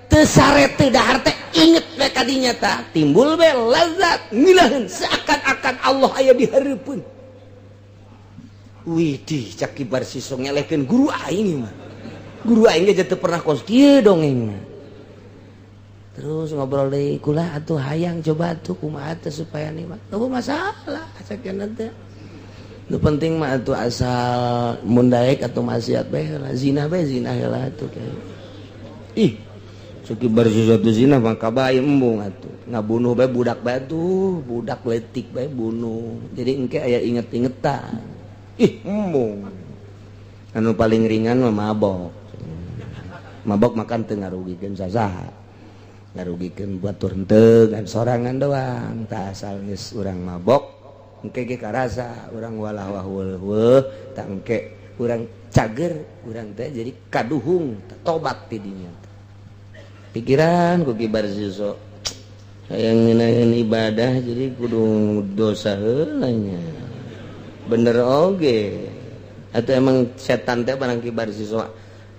teu sare teu dahar teh inget we kadinya tah timbul we lazat ngilaheun seakan-akan Allah aya di hareupeun widih cak kibar siswa ngelehkeun guru aing mah guru aing ge teu pernah kos kieu dongengna terus ngobrol deui kula atuh hayang coba atuh kumaha teh supaya nikmat teu masalah sakeuna teh nu penting mah atuh asal mun daek atuh maksiat bae heula zina bae zina heula atuh ih suki bersisuatu zina mah kabae embung atuh ngabunuh bae budak bae tuh budak letik bae bunuh jadi engke aya inget-ingetan ih embung anu paling ringan mah mabok makan teu ngarugikeun sasaha ngarugikeun batur henteu kan sorangan doang tak asal geus urang mabok engke ge karasa urang walah weuh tak engke urang cager urang teh jadi kaduhung tobat ti dinya pikiran ku kibar siswa hayang ngeunaheun ibadah jadi kudu dosa heula nya bener oge atuh emang setan teh barang kibar siswa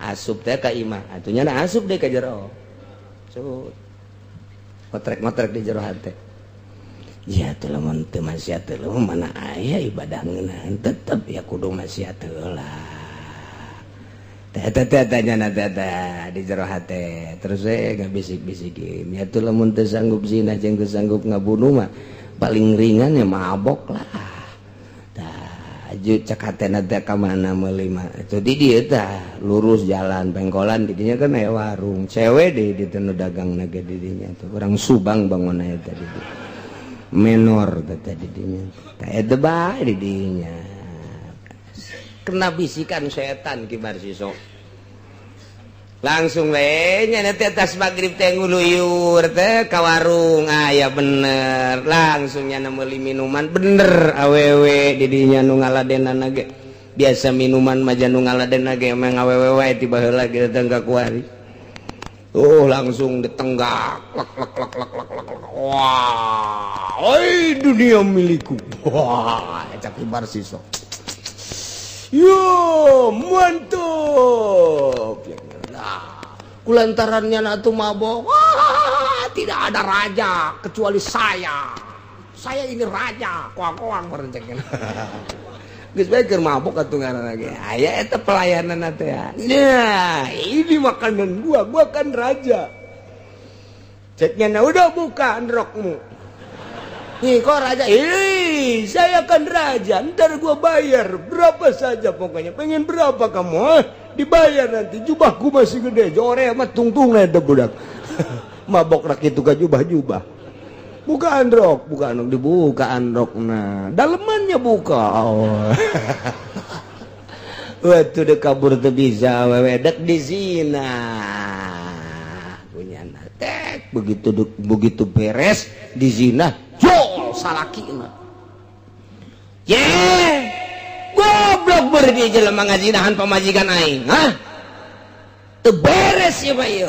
asup teh ka imah atunya na asup deh ka jero cut ngotrek di jero hate ya teh lamun teu maksiat teh mana aya ibadah ngeunaheun tetep ya kudu maksiat heula tanya di jero hate terus ngabisik-bisikin ya tuh lamun teu sanggup zina jeung teu sanggup ngabunuh mah paling ringan ya mabok lah tah aju cek hatena teh ka mana meuli mah itu di dieu tah lurus jalan pengkolan di dinya kan aya warung cewek di dieu nu dagangna ge di dinya tuh urang Subang bangun aya tadi menor teh di dinya tah eta bae di dinya kena bisikan setan kibar sisok langsung we nya teh tas magrib teh nguluyur teh ka warung aya bener langsung nya meuli minuman bener awewe di dinya nu ngaladenana ge biasa minuman mah nu ngaladenna ge emang awewe wae tiba heula ge datang ka kuari langsung ditenggak lek wah oi dunia milikku wah eta kibar sisok yo mantap kulantarannya natu mabok wah tidak ada raja kecuali saya ini raja koang merencengkeun geus bae keur mabok atuh ngaranna ge aya eta pelayanan teh nah ini makanan gua kan raja ceknya udah buka rokmu nih kok raja, saya kan raja, ntar gua bayar berapa saja pokoknya, pengen berapa kamu, dibayar nanti, jubahku masih gede, jore amat tungtung ada budak, mabok rak itu ke jubah, bukaan rok, dibukaan rok, nah, dalemannya buka, waktu dek kabur tuh bisa, wedek di zina, punya natek, begitu beres di zina. Yo, salakina. Goblok beur di jelema ngazinahan pamajikan aing, hah? Teu beres ya bae ieu.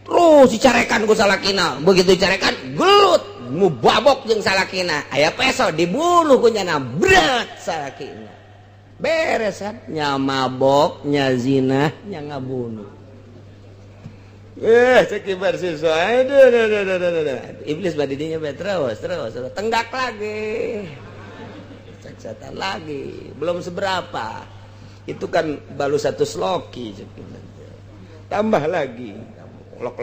Terus dicarekan ku salakina, begitu dicarekan gelut, mubabok jeung salakina. Aya peso dibunuh ku nyana, bret salakina. Beres kan? Nya mabok, nya zina, nya ngabunuh. Cekibar siswa, aduh. Iblis badidinya terus, tenggak lagi, cek setan lagi, belum seberapa. Itu kan baru satu sloki, tambah lagi, lok.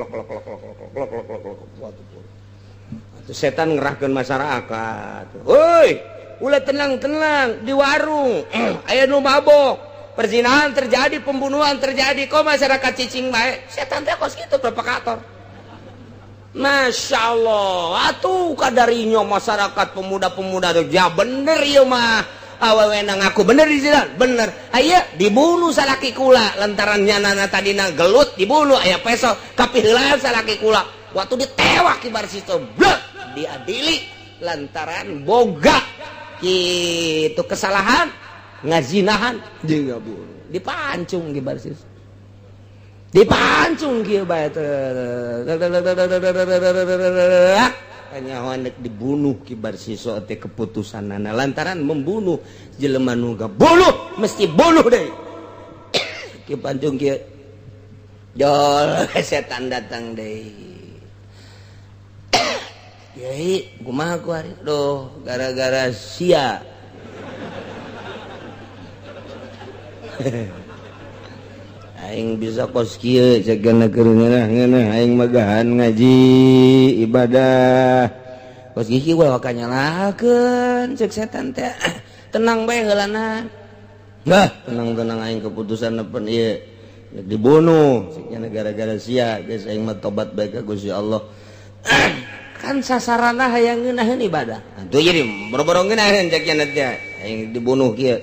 Itu setan ngerahkan masyarakat. Woi, ulah tenang di warung, aya nu mabok. Perzinahan terjadi, pembunuhan terjadi, kok masyarakat cicing baik, setan teh kos gitu provokator. Masya Allah, atuh kadarinya masyarakat pemuda tuh, ya bener ya mah, awewe ngaku bener di sini, bener. Aya dibunuh salaki kula, lantaran nyanana tadina gelut dibunuh, aya peso, kapih heula salaki kula, waktu ditewak kibar situ, blek diadili, lantaran boga, gitu kesalahan. Ngazinahan jeung ngabunuh dipancung kibar sis dipancung kieu bae teh nyawa nek dibunuh kibar siswa teh keputusanana lantaran membunuh jelema nu gabunuh mesti bunuh deui kieu pancung kieu jol setan datang deui Kiai kumaha ku ari doh gara-gara sia aing bisa kos kieu cegana keur ngeunah aing magahan ngaji ibadah kos kieu we wakanyalakeun cek setan teh tenang bae heulana nah tenang aing keputusan nepen ieu dibunuh cekna gara-gara sia geus aing mah tobat bae ka Gusti Allah kan sasaranna hayang ngeunaheun ibadah atuh jadi boro-boro ngeunaheun cekna teh aing dibunuh kieu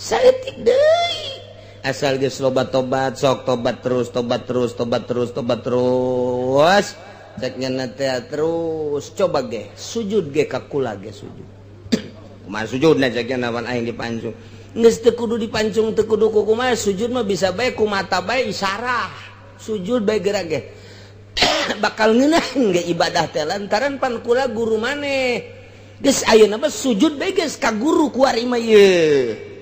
saeutik deui asal geus loba tobat sok tobat terus cek nyana teh terus coba ge sujud ge ka kula ge sujud kumaha sujudna cek nyana wan aing dipancung geus teu kudu dipancung teu kudu kumaha sujud mah bisa bae ku mata bae isyarah sujud bae geura ge bakal ngeunaheun ge ibadah teh lantaran pan kula guru maneh geus ayeuna mah sujud bae geus ka guru ku ari mah ieu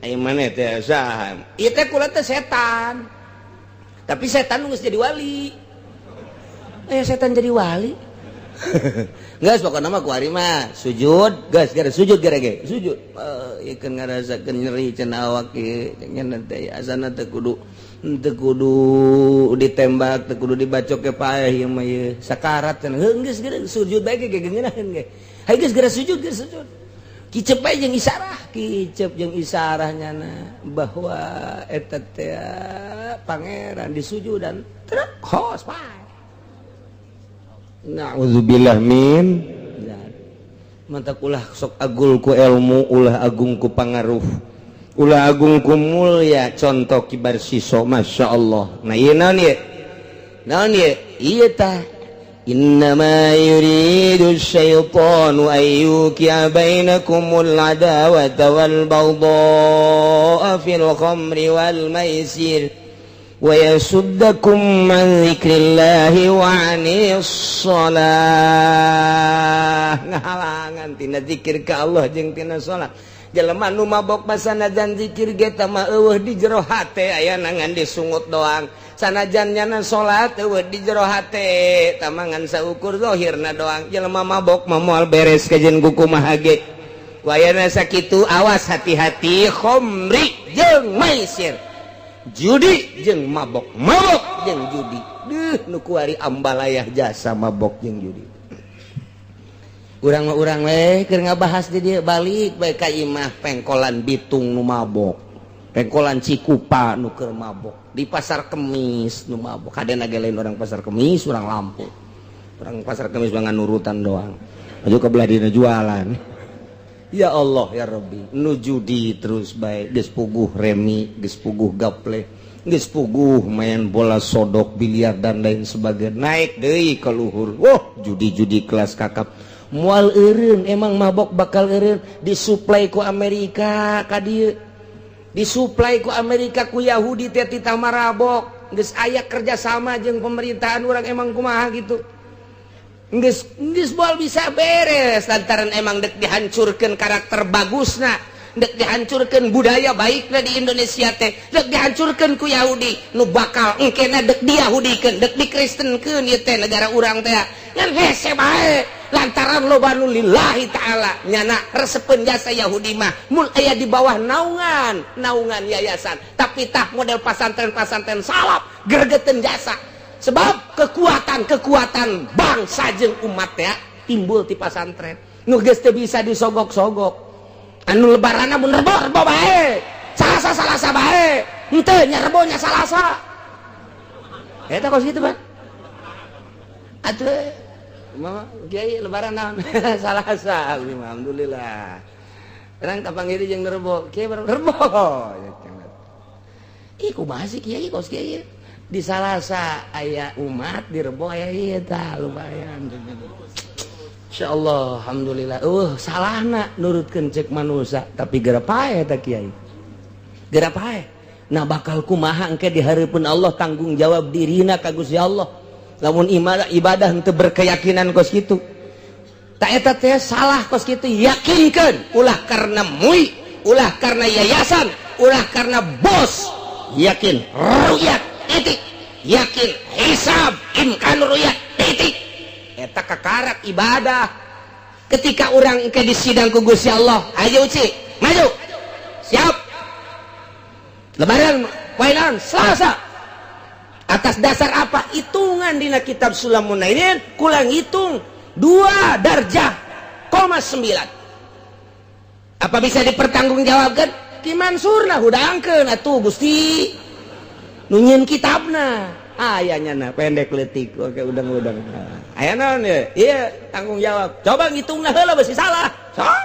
Aing maneh teh saha? Ieu teh kula teh setan. Tapi setan geus jadi wali. Setan jadi wali. Geus pokona mah ku ari mah sujud, geus gara sujud gara ge. Sujud. Ikeun ngarasakeun nyeri cenah awak ieu. Nya teh asana teu kudu ditembak, teu kudu dibacok ke paeh ieu mah ieu. Sakarat cenah. Geus gara sujud bae ge geuneunaheun ge. Hayu geus gara sujud, geus sujud. Kicep bae jeung isarah, kicep jeung isarahnya bahwa eta teh pangeran disujudan terus hos pae. Na'udzubillah min. Mantap ulah sok agul ku ilmu, ulah agung ku pangaruh, ulah agung ku mulya contoh kibar siso, Masya Allah. Nah ieu naon ieu? Naon ieu? Ieu tah innama yuridu syaitanu ayyuki'a bainakumul adawata wal baghdha'a fil khamri wal maisir wa yasuddakum an dzikrillahi wa 'anis shalah. Ngahalangan tina zikir ka Allah jeung tina salat. Jelema nu mabok pasanajan zikir ge tah mah eueuh di jero hate aya nangan disungut doang. Sanajan nyana salat eueuh di jero hate tah mah ngan saukur zahirna doang. Jelema mabok mah moal beres kajen kuku mah ge. Wayana sakitu awas hati-hati khamri jeung maisir. Judi jeung mabok jeung judi. Nu kuari ambalayah jasa mabok jeung judi. Urang we keur ngabahas di dieu balik bae ka imah pengkolan Bitung nu mabok. Pengkolan Cikupa nu keur mabok. Di Pasar Kemis nu mabok. Kadena ge lain orang Pasar Kemis, urang Lampung. Orang Pasar Kemis bangan nurutan doang. Maju ka belah dina jualan. Ya Allah ya Rabbi, nu judi terus baik, geus puguh remi, geus puguh gaple, geus puguh main bola sodok, biliar dan lain sebagainya. Naik deui ka luhur. Wah, judi-judi kelas kakap. Moal eureun, emang mabok bakal eureun disuplai ku Amerika ka dieu. Disuplai ku Amerika ku Yahudi teh ti tamarabok. Geus aya kerjasama jeung pemerintahan urang emang kumaha gitu. Geus moal bisa beres lantaran emang dek dihancurkeun karakter bagusna, dek dihancurkeun budaya baikna di Indonesia teh, dek dihancurkeun ku Yahudi nu bakal engkena dek diyahudikeun, dek dikristenkeun ieu teh negara urang teh. Ngan hese bae lantaran loba nu lillahi taala nyana resepeun jasa Yahudi mah mun aya di bawah naungan yayasan, tapi tah model pasantren salap gregeteun jasa. Sebab kekuatan bangsa jeung umat ya timbul ti pasantren. Nu geus teu bisa disogok-sogok. Anu lebaranna mun rebo bae. Salasa bae. Henteu nya rebonya salasa. Eta kos kitu, Pak. Atuh mama kiai lebaran naon? Salasa. Alhamdulillah. Terang tapanggiri jeung rebo. Kiai rebo. Ih kumaha sih kiai kos kiai? Di Salasa aya umat, di Rebo aya ieu tah lumayan. Insyaallah alhamdulillah. Salahna nurutkeun ceuk manusia, tapi gara pae eta kiai. Gara pae. Nah bakal kumaha engke di hareupeun Allah tanggung jawab dirina ka Gusti Allah. Lamun ibadah henteu berkeyakinan kos kitu. Ta eta teh salah kos kitu, yakinkeun ulah karena mui, ulah karena yayasan, ulah karena bos. Yakin ru'yat titik, yakin hisab imkan ru'yat titik. Eta kakarak ibadah. Ketika orang ke di sidang ku Gusti Allah, ayo uci maju siap lebaran poenan Selasa. Atas dasar apa? Hitungan dina kitab Sulamun Nainin kulang hitung 2 darjah, 9. Apa bisa dipertanggungjawabkan? Ki Mansurna hudangkeun atuh Gusti nunyin kitabna ayahnya na pendek letik oke udang-udang aya naon ya iya tanggung jawab coba ngitungna heula besi salah sok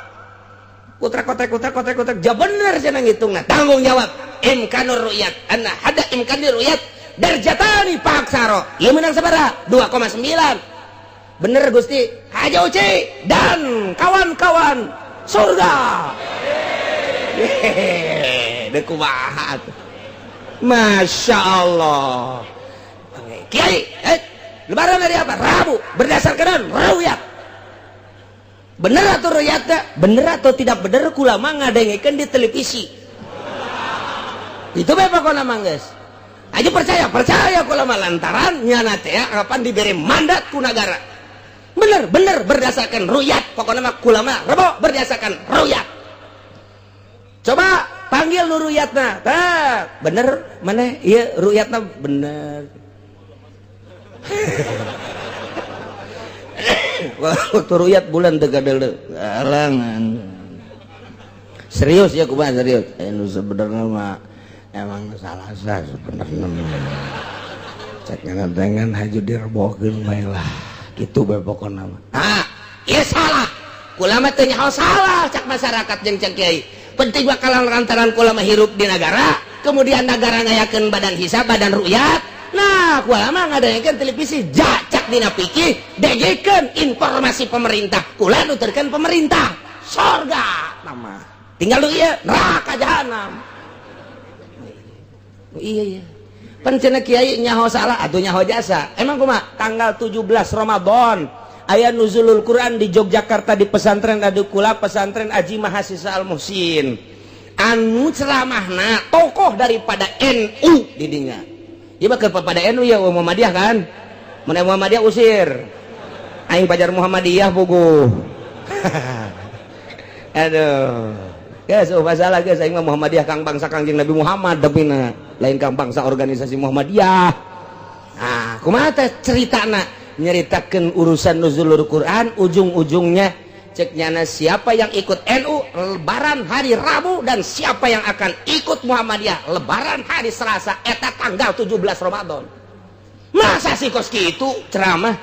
kotek ja bener cenah ngitungna tanggung jawab imkanur ru'yat anna hada imkanur ru'yat darjatani paksaro ieu menang sabaraha 2,9 bener Gusti haja uci dan kawan-kawan surga deku bahat Masya Allah Kiai lebaran dari apa? Rabu berdasarkan ru'yat bener atau ru'yatnya? Bener atau tidak bener kulama ngadengikeun di televisi Itu bae pokona manggeus. Aja percaya kula mah lantaran nyana teh kapan diberi mandat ku nagara. Bener berdasarkan ru'yat. Pokona mah kula mah rebo berdasarkan ru'yat. Coba panggil nu ru'yatna. Tah, bener maneh ieu ru'yatna bener. Waktu ru'yat bulan teu gadel alangan. Serius ya kumaha serius. Nu sebenarnya mah emang salah sebenarnya cek ngantengan haju direbokeun bae lah kitu bae pokona mah. Ieu salah. Kula mah teu nyaho salah cak masyarakat jeung cak kiai. Penting bakalan lantaran kula mah hirup di negara, kemudian negara ngayakeun badan hisab, badan ru'yat. Nah, kula mah ngadaengkeun televisi jacak dina pikih, degikeun informasi pemerintah. Kula nuturkeun pemerintah. Sorga nama. Tinggal lu ieu neraka jahanam. Iya. Pencena kiai nyaho salah atau nyaho jasa. Emang kumaha? Tanggal 17 Ramadan aya nuzulul Quran di Yogyakarta di pesantren Adukula, pesantren Aji Mahasiswa Al Muhsin. Anu ceramahna tokoh daripada NU didinya. Ieu mah kepada NU ya Muhammadiyah kan? Mun Muhammadiyah usir. Aing pajar Muhammadiyah puguh. Aduh. Guys, masalah guys, aing mah Muhammadiyah kang bangsa Kangjeng Nabi Muhammad dapina lain kang bangsa organisasi Muhammadiyah. Nah, kumaha teh ceritana? Nyeritakeun urusan nuzulul Quran, ujung-ujungnya cek nyana siapa yang ikut NU lebaran hari Rabu dan siapa yang akan ikut Muhammadiyah lebaran hari Selasa eta tanggal 17 Ramadan. Masa sih kos kitu ceramah?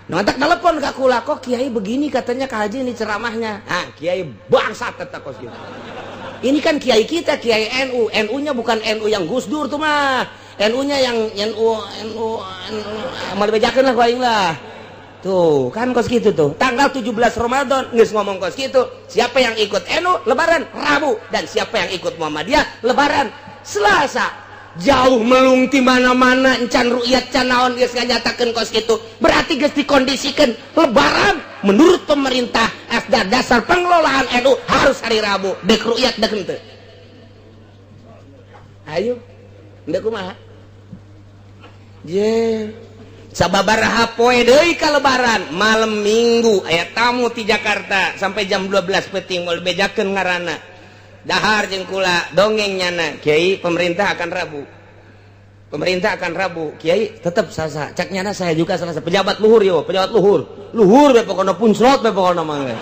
Nontak telepon ke kula, kok kiai begini katanya Kak Haji ini ceramahnya. Kiai bangsat kata kos gitu. Ini kan kiai kita, kiai NU. NU-nya bukan NU yang Gus Dur tuh mah. NU-nya yang NU mau dibejakeun lah ku aing lah. Tuh, kan kos gitu tuh. Tanggal 17 Ramadan geus ngomong kos gitu. Siapa yang ikut NU lebaran Rabu dan siapa yang ikut Muhammadiyah lebaran Selasa. Jauh melung di mana-mana encan ru'yat can naon geus nganyatakeun kos kitu. Berarti geus dikondisikeun lebaran menurut pemerintah asda dasar pengelolaan NU harus hari Rabu. Dek ru'yat dek henteu. Ayo. Ndek kumaha? Je. Sababaraha poe deui ka lebaran, malam Minggu aya tamu ti Jakarta sampai jam 12 peuting moal bejakeun ngaranna. Dahar jeung kula dongeng nyana kiai pemerintah akan Rabu. Pemerintah akan Rabu. Kiai tetap sasa. Cak nyana saya juga Selasa. Pejabat luhur yo, pejabat luhur. Luhur be pokona punslot be pokona mangga.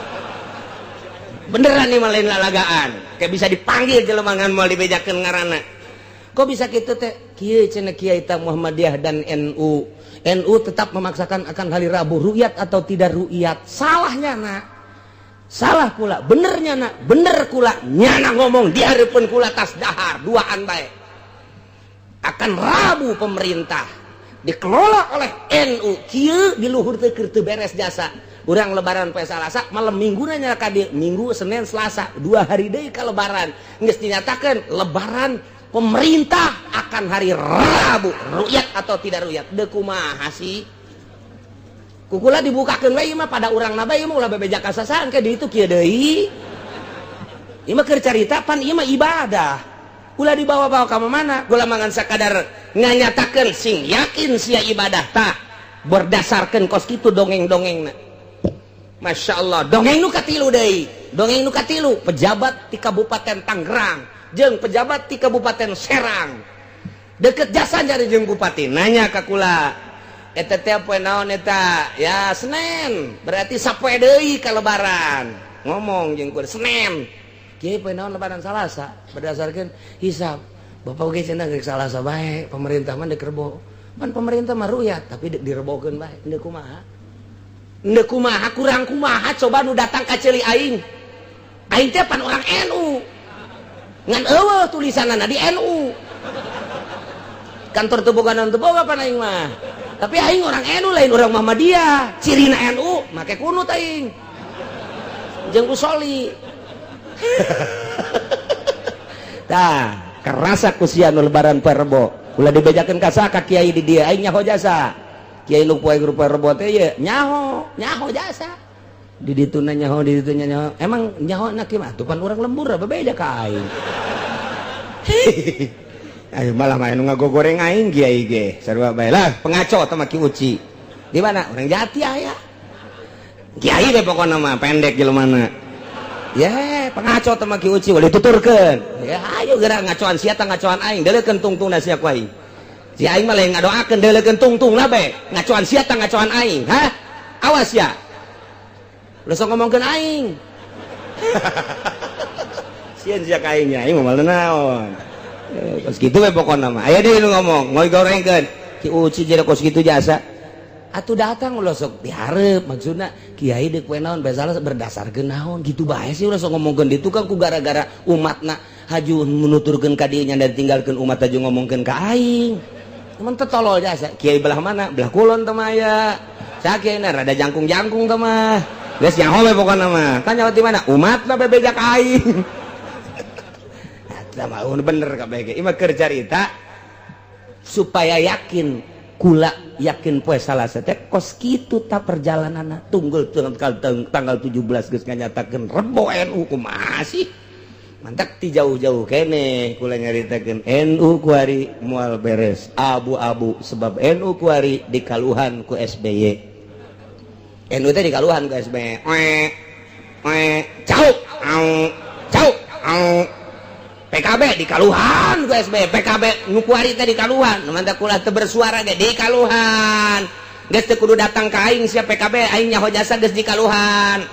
Beneran nih malain lalagaan. Kayak bisa dipanggil jelema ngan moal dibejakeun ngaranna. Kok bisa kitu teh? Kiai cenah kiai ta Muhammadiyah dan NU. NU tetap memaksakan akan hari Rabu ru'yat atau tidak ru'yat. Salahnya nak. Salah kula, benernya nak, bener kula nyana ngomong di harapan kula tas dahar duaan bae. Akan Rabu pemerintah dikelola oleh NU kieu di luhur teu keur teu beres jasa. Urang lebaran poe Salasa malam Minggu nanya ka dieu, Minggu, Senin, Selasa, 2 hari deui ka lebaran. Geus dinyatakeun lebaran pemerintah akan hari Rabu, ru'yat atau tidak ru'yat. Deuk kumaha sih? Kukula dibukakeun we ieu mah pada urang na bae ieu mah ulah bebeja kasasaan ke ditu kieu deui. Ieu mah keur carita pan ieu mah ibadah. Ulah dibawa-bawa ka mana? Kula mangan sakadar nganyatakeun sing yakin sia ibadah tah berdasarkeun kos kitu dongeng-dongengna. Masya Allah, dongeng nu katilu deui. Dongeng nu katilu pejabat ti Kabupaten Tangerang jeung pejabat ti Kabupaten Serang. Deket jasa jadi jeung bupati nanya ka kula. Eta teh poe naon eta? Ya Senin. Berarti sapoe deui ka lebaran. Ngomong jeung ku Senin. Kieu poe naon lebaran Salasa berdasarkan hisab. Bapak ge cenah geus Salasa bae, pemerintah mah deuk rebo. Pan pemerintah mah ru'yat tapi direbokeun bae. Endeu kumaha? Endeu kumaha kurang kumaha coba nu datang ka ceuli aing. Aing teh pan orang NU. Ngan eueuh tulisanana di NU. Kantor teu boga naon teu boga pan aing mah. Tapi aing orang NU lain orang Muhammadiyah. Cirina NU make kunut aing. Jeung usoli. Tah, kerasa kusian lebaran poe Rebo. Ulah dibejakeun ka saka kiai di dieu aing nyaho jasa. Kiai lu poe Rebo teh ye nyaho jasa. Di ditu nyaho, di ditu nyaho. Emang nyaho na kieu mah tuh pan urang lembur bebeja ka aing. Ayo malah main ngagogoreng aing kiai ge. Sarua bae lah pengaco teh mah Ki Uci. Di mana? Orang Jati aya. Kiai deh pokoknya mah pendek jelema. Ya, pengaco teh mah Ki Uci udah dituturkeun. Ya, ayo gerak ngacoan sia teh ngacoan aing, deuleukeun tungtungna sia ku aing. Si aing mah lain ngadoakeun deuleukeun tungtungna bae. Ngacoan sia teh ngacoan aing, ha? Awas ya. Lu sok ngomongkeun aing. Sieun sia ka aing nya, aing mah naon. Kos kitu we pokona mah. Aya deui nu ngomong, ngoy gorengkeun. Ki Uci jadi kos kitu jasa. Atuh datang ulah sok dihareup maksudna kiai deuk we naon bae salah berdasarkeun naon kitu bae sih ulah sok ngomongkeun ditu kan ku gara-gara umatna haju menuturkeun ka dieu nya dan tinggalkeun umat haju ngomongkeun ka aing. Mun teu tolol jasa. Kiai belah mana? Belah kulon teh mah aya. Sakieu rada jangkung-jangkung teh mah. Geus nyaho we pokona mah. Kan nyaho di mana? Umatna bebejak aing. Sama bener kabeh ge. Imah keur carita supaya yakin kula yakin poe Salasa teh kos kitu ta perjalananna tunggul tanggal 17 geus nganyatakeun rebo NU kumaha sih mantak ti jauh-jauh kene kula nyaritakeun NU kuari moal beres abu-abu sebab NU kuari dikaluhan ku SBY. NU teh dikaluhan ku SBY. Cau PKB di Kaluhan ku SBY. PKB ngukuari teh di Kaluhan mantak kula teu bersuara ge di Kaluhan geus teu kudu datang ka aing sia PKB aing nyaho jasa geus di Kaluhan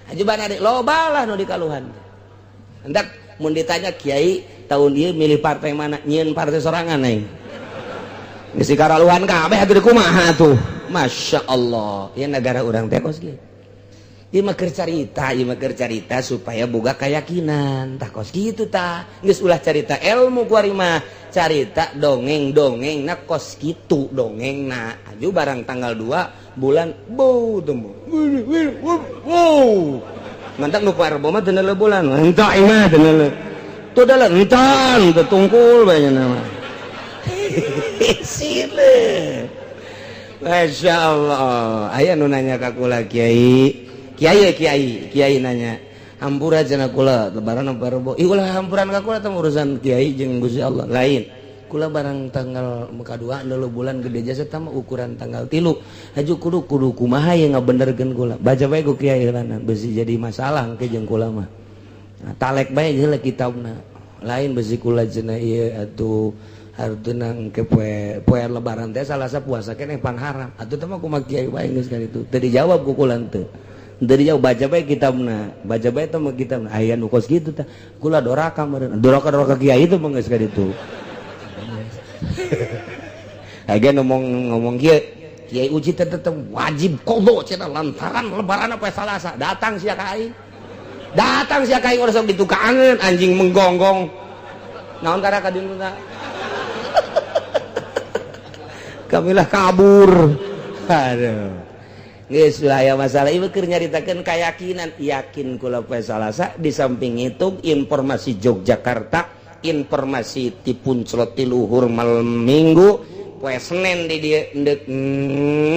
ajubana deui loba lah nu di Kaluhan hendak mun ditanya kiai tahun ieu milih partai mana nyieun partai sorangan aing geus di Kaluhan kabeh atuh kumaha tuh masyaallah ieu negara urang teh kos kieu. Ieu mah keur carita supaya boga keyakinan tah kos kitu tah geus ulah carita ilmu kuari mah carita dongeng-dongeng na kos kitu dongengna aju barang tanggal 2 bulan bau temu wow mantak nu parbo mah teu neuleuh bulan entah imah teu neuleuh tu da entan teu tungkul bae nya mah sile masyaallah aya nu nanya ka kula Kiai nanya hampura cenah kula lebaran apa rebo ulah hampuran ka kula teh urusan kiai jeung Gusti Allah lain kula barang tanggal muka 2 neuleuh bulan gede jasa teh mah ukuran tanggal 3 haju kudu kumaha ye ngabenerkeun kula baca bae ku kiai heulana beusi jadi masalah engke jeung kula mah nah, talek bae heula kitabna lain beusi kula cenah ieu atuh hartuna engke poe lebaran teh salasa puasa keneh pan haram atuh teh mah kumaha kiai bae geus ka ditu teu dijawab ku kula teu dari jauh baca baik kitabna baca baik teh kitabna aya nu kos kitu teh kula doraka meureun doraka kiai itu mah geus ka ditu aya ngomong kieu Kiai Uci teh wajib qadha cenah lantaran lebaran poe Salasa datang sia ka aing urang sok ditukangeun anjing menggonggong naon kara ka dinduna kamilah kabur aduh geus aya masalah ieu keur nyaritakeun keyakinan yakin kula poe Salasa di samping itu informasi Yogyakarta informasi ti Punclot ti luhur malam Minggu poe Senen di dieu endek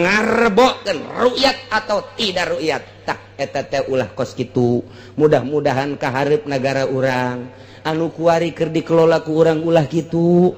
ngarebokeun ru'yat atau tidak ru'yat tah eta teh ulah kos kitu mudah-mudahan kaharep negara urang anu kuari keur dikelola ku urang ulah kitu.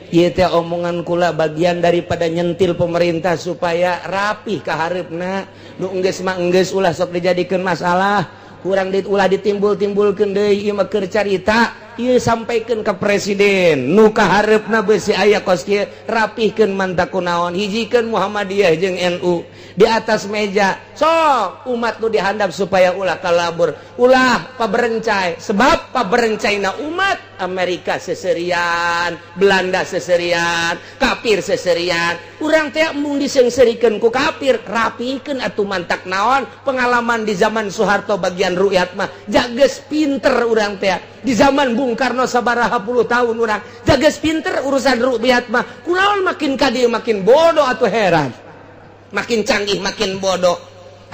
Ieu teh omongan kula bagian daripada nyentil pemerintah supaya rapih kaharepna nu enggeus mah enggeus ulah sok dijadikeun masalah kurang ulah ditimbul-timbulkeun deui ieu mah keur carita ieu sampaikeun ka presiden nu kaharepna beusi aya kos kieu rapihkeun manta kunaon hijikeun Muhammadiyah jeung NU di atas meja sok umat nu dihandap supaya ulah kalabur ulah paberencai sebab paberencaina umat Amerika seserian Belanda seserian kafir seserian urang teh mung disengsirikeun ku kafir rapihkeun atuh mantak naon pengalaman di zaman Soeharto bagian ru'yat mah jageus pinter urang teh di zaman Bung Karno sabaraha puluh tahun urang jageus pinter urusan ru'yat mah kunaon makin ka dieu makin bodoh atuh heran makin canggih makin bodoh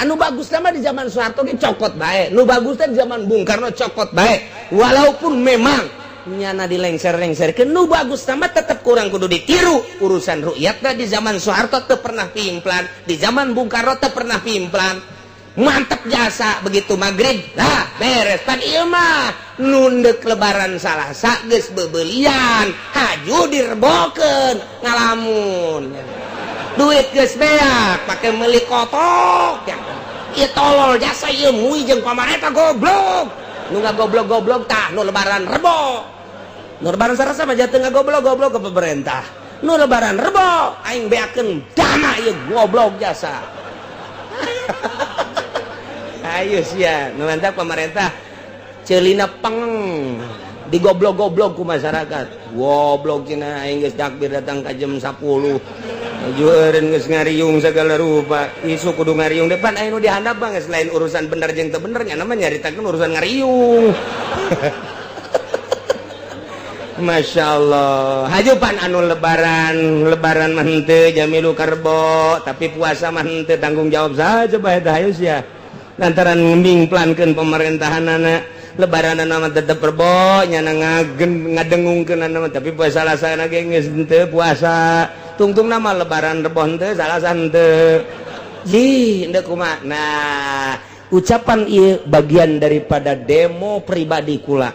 anu bagus nama di zaman Soeharto ge cokot bae nu bagus teh di zaman Bung Karno cokot bae walaupun memang nyana dilengser-lengserkeun nu bagus nama tetep kurang kudu ditiru urusan ru'yatna di zaman Soeharto teu pernah pimplan di zaman Bung Karno teu pernah pimplan mantep jasa begitu maghrib lah beres pan ieu mah nundek lebaran salasa geus beubeulian haju direbokeun ngalamun duit geus beak pake meuli kotok ya ieu tolol jasa ieu mui jeung pamarentah goblok nu ngagoblok-goblok tah nu lebaran rebo nu lebaran salasa mah jatuh ngagoblok-goblok ke pemerintah nu lebaran rebo aing beakeun dana ieu goblok jasa ayo sia nu mantap pemerintah ceulina peng digoblok-goblok ku masyarakat goblok cenah aing geus takbir datang ka jam 10 aju eureun geus ngariung segala rupa isu kudu ngariung depan aya nu dihandap bang selain urusan bener jeung teu bener nya mah nyaritakeun urusan ngariung Masya Allah hajupan anu lebaran mah henteu jamilu karbo tapi puasa mah henteu tanggung jawab saja bae tah hayu sia lantaran ngimingplankeun pemerintahanana lebaranana mah tetep rebo nyana ngadengungkeun mah tapi puasa salasana ge geus henteu puasa tungtungna mah lebaran rebo henteu salasa henteu ji henteu kumaha nah ucapan ieu bagian daripada demo pribadi kula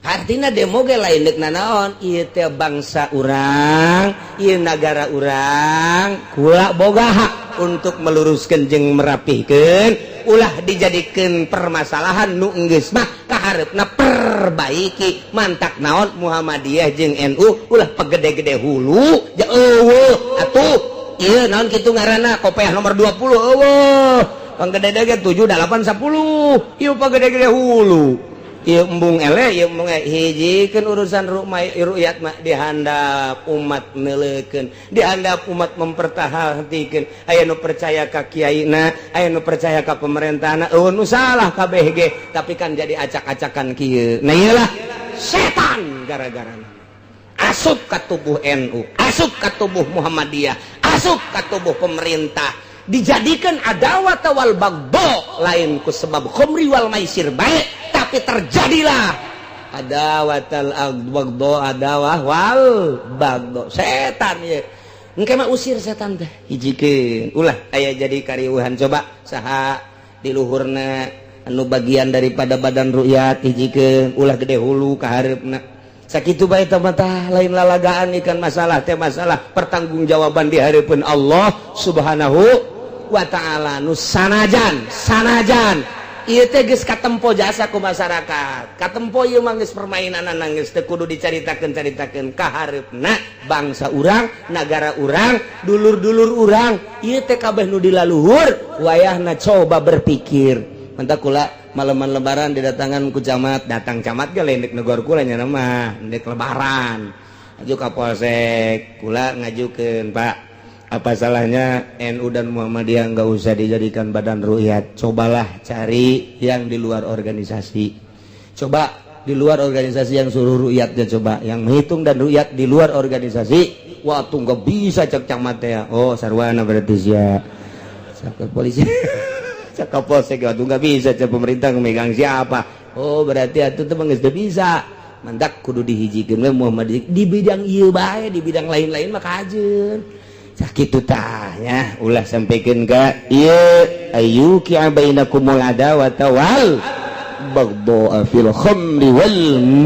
artinya demo ge lain deuk nanaon ieu teh bangsa urang ieu nagara urang kula boga hak untuk meluruskeun jeung merapihkeun ulah dijadikeun permasalahan nu geus mah kaharepna perbaiki mantak naon Muhammadiyah jeung NU ulah pegede-gede hulu ja eueuh atuh ieu naon kitu ngaranna kopiah nomor 20 eueuh panggede-gede 7 8 10 ieu pegede-gede hulu ieu embung ele ieu embung hijikeun urusan ru'yat mah dihandap umat neuleukeun dihandap umat mempertahatikeun aya nu percaya ka kiaina aya nu percaya ka pemerintahna nu salah kabeh ge tapi kan jadi acak-acakan kieu nah iyalah setan gara-garana asup ka tubuh NU asup ka tubuh Muhammadiyah asup ka tubuh pemerintah dijadikan adawat wal bagdo lain ku sebab khamri wal maisir baik tapi terjadilah adawatal bagdo adawah wal bagdo setan ya engke mah usir setan teh hijikeun ulah aya jadi kariuhan coba saha di luhurna anu bagian daripada badan ru'yat hijikeun ulah gede hulu ka hareupna sakitu bae tah lain lalagaan ikan masalah teh masalah pertanggungjawaban di hareupeun Allah Subhanahu wa ta'ala nu sanajan ieu teh geus katempo jasa ku masyarakat katempo ieu mah geus permainanana geus teu kudu dicaritakeun ka hareupna bangsa urang nagara urang dulur-dulur urang ieu teh kabeh nu dilaluhur wayahna coba berpikir mantap kula malaman lebaran didatangan ku camat datang camat ge lain dek negor kula nya mah dek lebaran aju ka polsek kula ngajukeun Pak apa salahnya NU dan Muhammadiyah nggak usah dijadikan badan ru'yat cobalah cari yang di luar organisasi coba di luar organisasi yang suruh ru'yatnya coba yang menghitung dan ru'yat di luar organisasi waktu nggak bisa cek camat ya oh sarwana berarti sia cek polisi cek polsek waktu nggak bisa cek pemerintah memegang siapa oh berarti itu tuh nggak bisa mandak kudu dihijikeun we Muhammadiyah di bidang ieu bae di bidang lain-lain mah kajeun sakitu tah nya ulah sampikeun ka ieu ayyuki bainakumul adawata wal baghdha fil khamri wal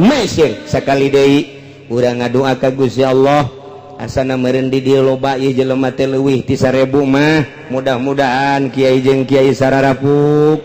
maisir sakali deui urang ngadoa ka Gusti Allah asana meureun di dieu loba ieu jelema teh leuwih ti 1000 mah mudah-mudahan kiai jeung kiai sararapuk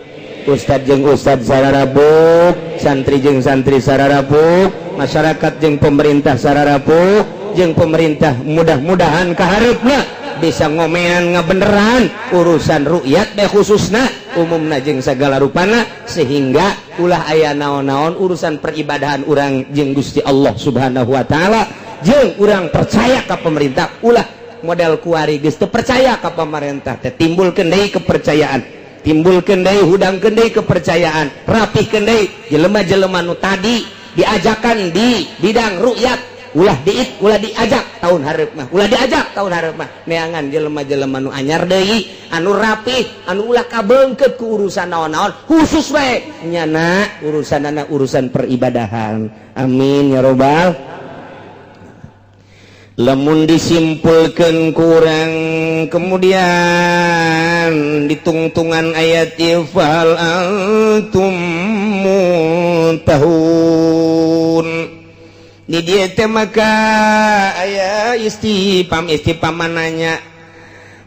ustad jeung ustad sararapuk santri jeung santri sararapuk masyarakat jeung pemerintah sararapuk jeung pemerintah mudah-mudahan kahareupna bisa ngomean ngabeneran urusan ru'yat bae khususna umumna jeung sagala rupana sehingga ulah aya naon-naon urusan peribadahan urang jeung Gusti Allah Subhanahu wa taala jeung urang percaya ka pemerintah ulah model kuari geus teu percaya ka pemerintah teh timbulkeun deui kepercayaan timbulkeun deui hudangkeun deui kepercayaan rapihkeun deui jelema-jelema nu tadi diajakan di bidang ru'yat ulah diajak tahun hareup mah ulah diajak tahun hareup mah neangan jelema-jelema nu anyar deui anu rapih anu ulah kabeungkeut ku urusan naon-naon khusus we nyana urusanana urusan peribadahan amin ya robbal lamun disimpulkan kurang kemudian ditungtungan ayat fal antum muntahun di dia teh maka aya istifham mananya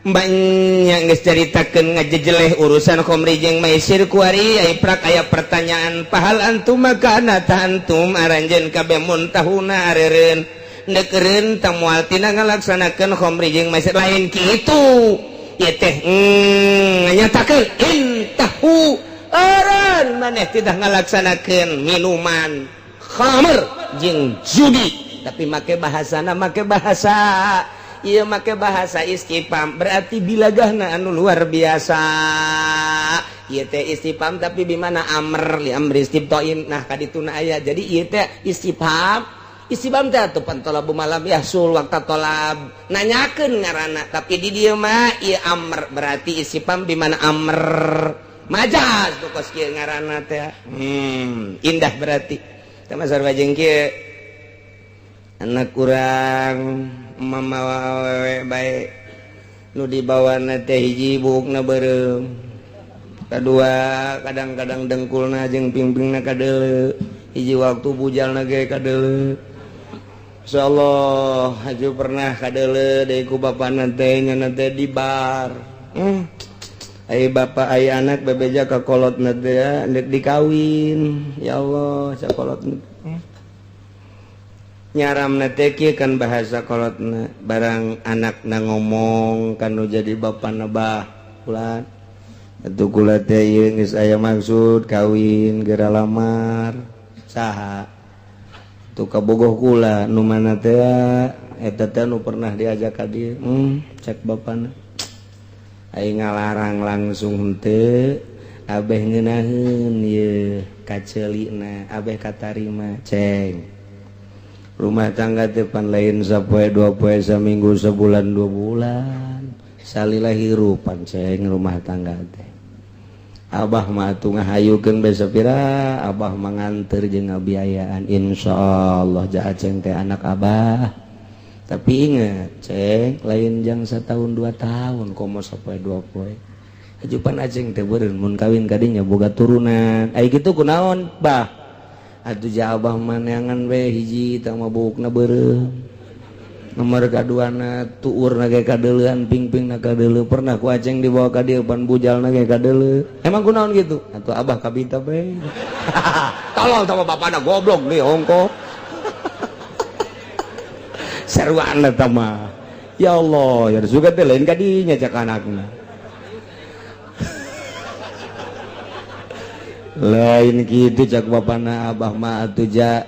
banyak geus caritakeun ngajejeleh urusan khamri jeung maisir kuari aya pertanyaan pahal antum maka nata antum aranjeun kabeh muntahuna areureun neukeun tamual tina ngalaksanakeun khamri jeung maisir lain kitu ieu teh nyatakeun intahu aran maneh tidak ngalaksanakeun minuman khamr jeung judi tapi make bahasa ieu make bahasa istifham berarti bilagahna anu luar biasa ieu teh istifham tapi bimana amr li amri istiftain nah kadituna aya jadi ieu teh istifham teh atuh pantolab malam yahsul waqta tolab nanyakeun ngaranna tapi di dieu mah ieu amr berarti istifham bimana amr majaz pokos kieu ngaranna teh indah berarti teh masar bajeng kieu anak kurang mama awewe bae nu dibawana teh hiji buukna beureum kadua kadang-kadang dengkulna jeung pingpingna kadeuleu hiji waktu bujalna ge kadeuleu insyaallah haju pernah kadeuleu deui ku bapana teh nyana teh di bar ai bapa ai anak bebeja ka kolotna teh deuk dikawin ya Allah sakolotna nyaramna teh kieu kan bahasa kolotna barang anakna ngomong kanu jadi bapana bah ulah atuh kula teh ieu geus aya maksud kawin geura lamar saha tuh kabogoh kula nu mana teh eta teh nu pernah diajak ka dieu cek bapana ai ngalarang langsung henteu abeh ngeunaheun ieu kaceulina abeh katarima ceng rumah tangga teh pan lain sapoe dua poe saminggu sebulan 2 bulan salila hirupan ceng rumah tangga teh abah mah atuh ngahayukeun bae sapira abah mah nganter jeung ngabiayaan insyaallah jaha ceng teh anak abah tapi inget ceng lain jang 1 tahun 2 tahun komo sapoe 2 poe hajupan aceng teh beureun mun kawin ka dinya boga turunan ai kitu kunaon bah atuh jabah maneangan we hiji tah mabukna beureum nomor kaduana tuurna ge kadeuleuan pingpingna kadeuleu pernah ku aceng dibawa ka dieu pan bujalna ge kadeuleu emang kunaon gitu atuh abah kabita bae tolol sama bapana goblok deui hongko sarwana tah mah ya Allah ya suga teh lain ka dinya cak anakna lain gitu cak bapana abah mah atuh ja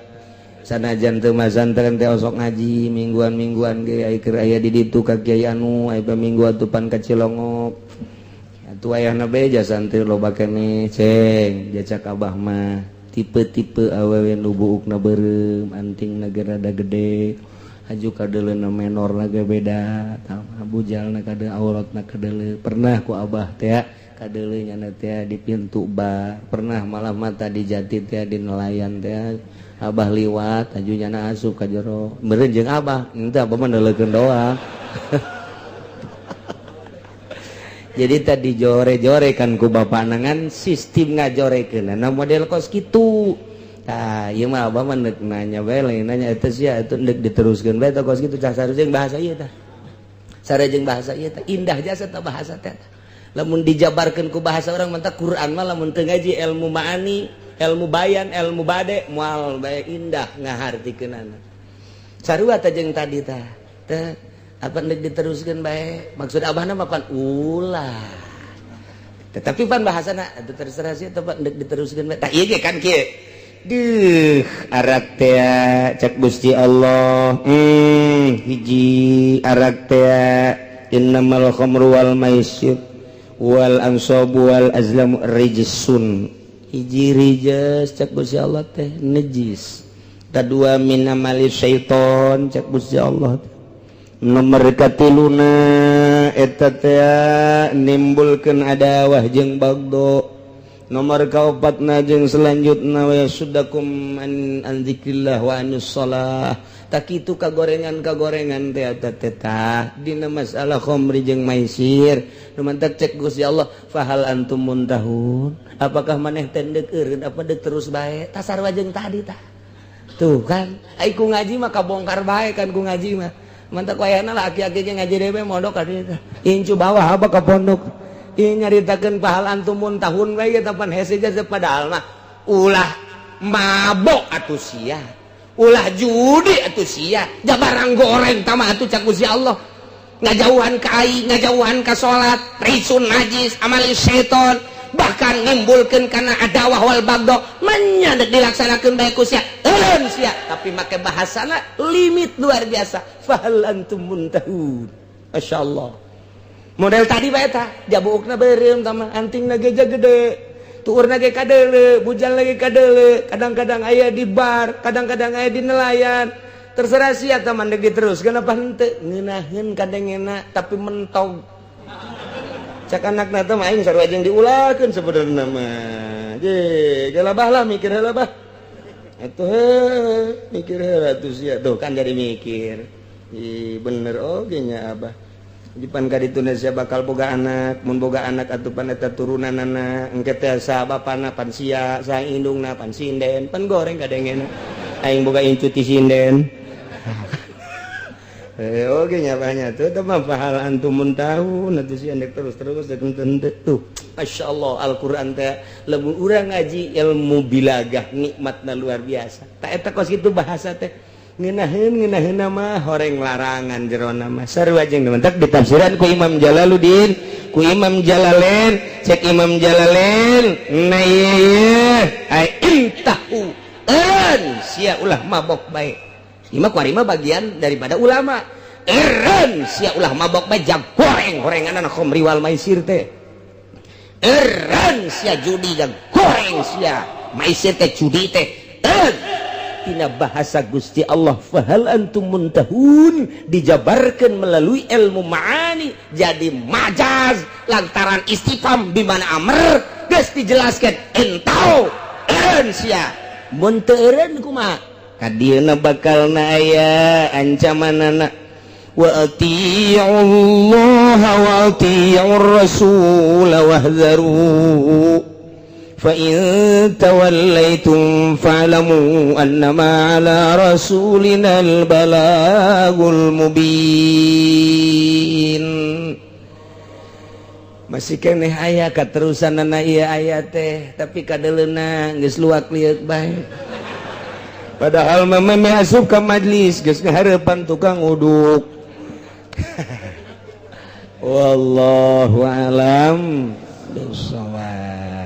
sanajan teu mazantren teh osok ngaji mingguan ge ai keur aya di ditu ka kiai anu ai paminggu atuh pan ka Cilongok atuh ayahna bae jasan teu loba keneh ceng jacak abah mah tipe-tipe awewe nu buukna beureum antingna ge rada gede haju kadeuleuna menorna ge beda tah bujalna kadeu auratna kadeuleu pernah ku abah teh kadeuleu nyana teh di pintu bar pernah malam mata di jati teh di nelayan teh abah liwat aju nyana asup ka jero meureun jeung abah henteu abah mah neuleukeun doang jadi tadi jore-jore kan ku bapana ngan sistem ngajorekeun na model kos kitu tah ieu mah abah mah neuk nanya bae lain nanya eta sia atuh neuk diteruskeun bae tah kos kitu cah sareng bahasa ieu tah sareng bahasa ieu tah indah jasa tah bahasa teh lamun dijabarkeun ku bahasa urang mah teh Quran mah lamun teu ngaji ilmu ma'ani ilmu bayan ilmu bade moal bae indah ngahartikeunana sarua teh jeung tadi tah teh apa neuk diteruskeun bae maksud abahna mah pan ulah tetapi pan bahasana atuh terserah sia teh neuk diteruskeun bae tah ieu ge kan kieu duh arak teh cek Gusti Allah hiji arak teh innamal khamru wal maisir wal ansabu wal azlamu rijsun hiji rijs cek Gusti Allah teh najis kadua min amali syaiton cek Gusti Allah nomor katiluna eta teh nimbulkeun adawah jeung bagdo nomor kaopat najeng selanjutnya wa sudakum an dzikrillah wa anus shalah tak itu kagorengan teh teta dina masalah khamri jeung maisir nu mantak cek Gusti Allah fahal antum muntahun apakah maneh teh deuk eureun apa deuk terus bae tasarwa jeung tadi tah tuh kan ai ku ngaji mah kabongkar bae kan ku ngaji mah mantak wayahna laki-laki ge ngaji dewe mondok ka dieu incu bawah apa ka pondok ieu nyaritakeun fahal antum muntahun bae eta pan hese aja padahal mah ulah mabok atuh sia ulah judi atuh sia jabarang goreng tama atuh cak Gusti Allah ngajauhan ka ai ngajauhan ka salat risun najis amal syaiton bahkan nimbulkeun kana adawah wal bagdo manya dilaksanakeun bae ku sia eureun sia tapi make bahasana limit luar biasa fahal antum muntahun masyaallah model tadi bae tah jabuukna beureum tama antingna geja gede tuurna ge kadeule bujal lagi kadeule kadang-kadang aya di bar kadang-kadang aya di nelayan terserah sia tah mandeg terus kenapa henteu ngeunaheun kadengena tapi mentog cak anakna teh mah aing sarua jeung diulahkeun sabenerna mah je gelabah lah mikir heula bah atuh mikir heula atuh sia tuh kan jadi mikir bener oge nya abah dipan ka ditu sia bakal boga anak mun boga anak atuh pan eta turunanana engke teh sa bapana pan sia sa indungna pan sinden pan goreng kadengena aing boga incu ti sinden oke nyabanya tuh mah fahal antum muntahun atuh sia endek terus dek henteu tuh masyaallah Al-Qur'an teh lamun urang ngaji ilmu bilagah nikmatna luar biasa tak eta kos kitu bahasa teh ngeunaheun mah horeng larangan jerona mah sarua jeung mentak ditafsiran ku Imam Jalaluddin ku Imam Jalalain cek Imam Jalalain na ieu ai intahu an sia ulah mabok bae imah kuarima bagian daripada ulama eren sia ulah mabok bae jam goreng-gorengan khamri wal maisir teh eren sia judi jam goreng sia maisir teh judi teh tina bahasa Gusti Allah fahal antum muntahun dijabarkan melalui ilmu ma'ani jadi majaz lantaran istifham bimana amr geus dijelaskan entau eureun sia mun teu eureun kumaha kadieuna bakalna aya ancamanana wa atii'ullaha wa atii'ur rasul wahdharu فَإِن تَوَلَّيْتُمْ فَاعْلَمُوا أَنَّمَا عَلَى رَسُولِنَا الْبَلَاغُ الْمُبِينُ masih keneh aya katerusanana ieu aya teh tapi kadeleuna geus luak lieur bae padahal mah meh asup ka majlis geus ngahareupan tukang uduk wallahu alam bisawab.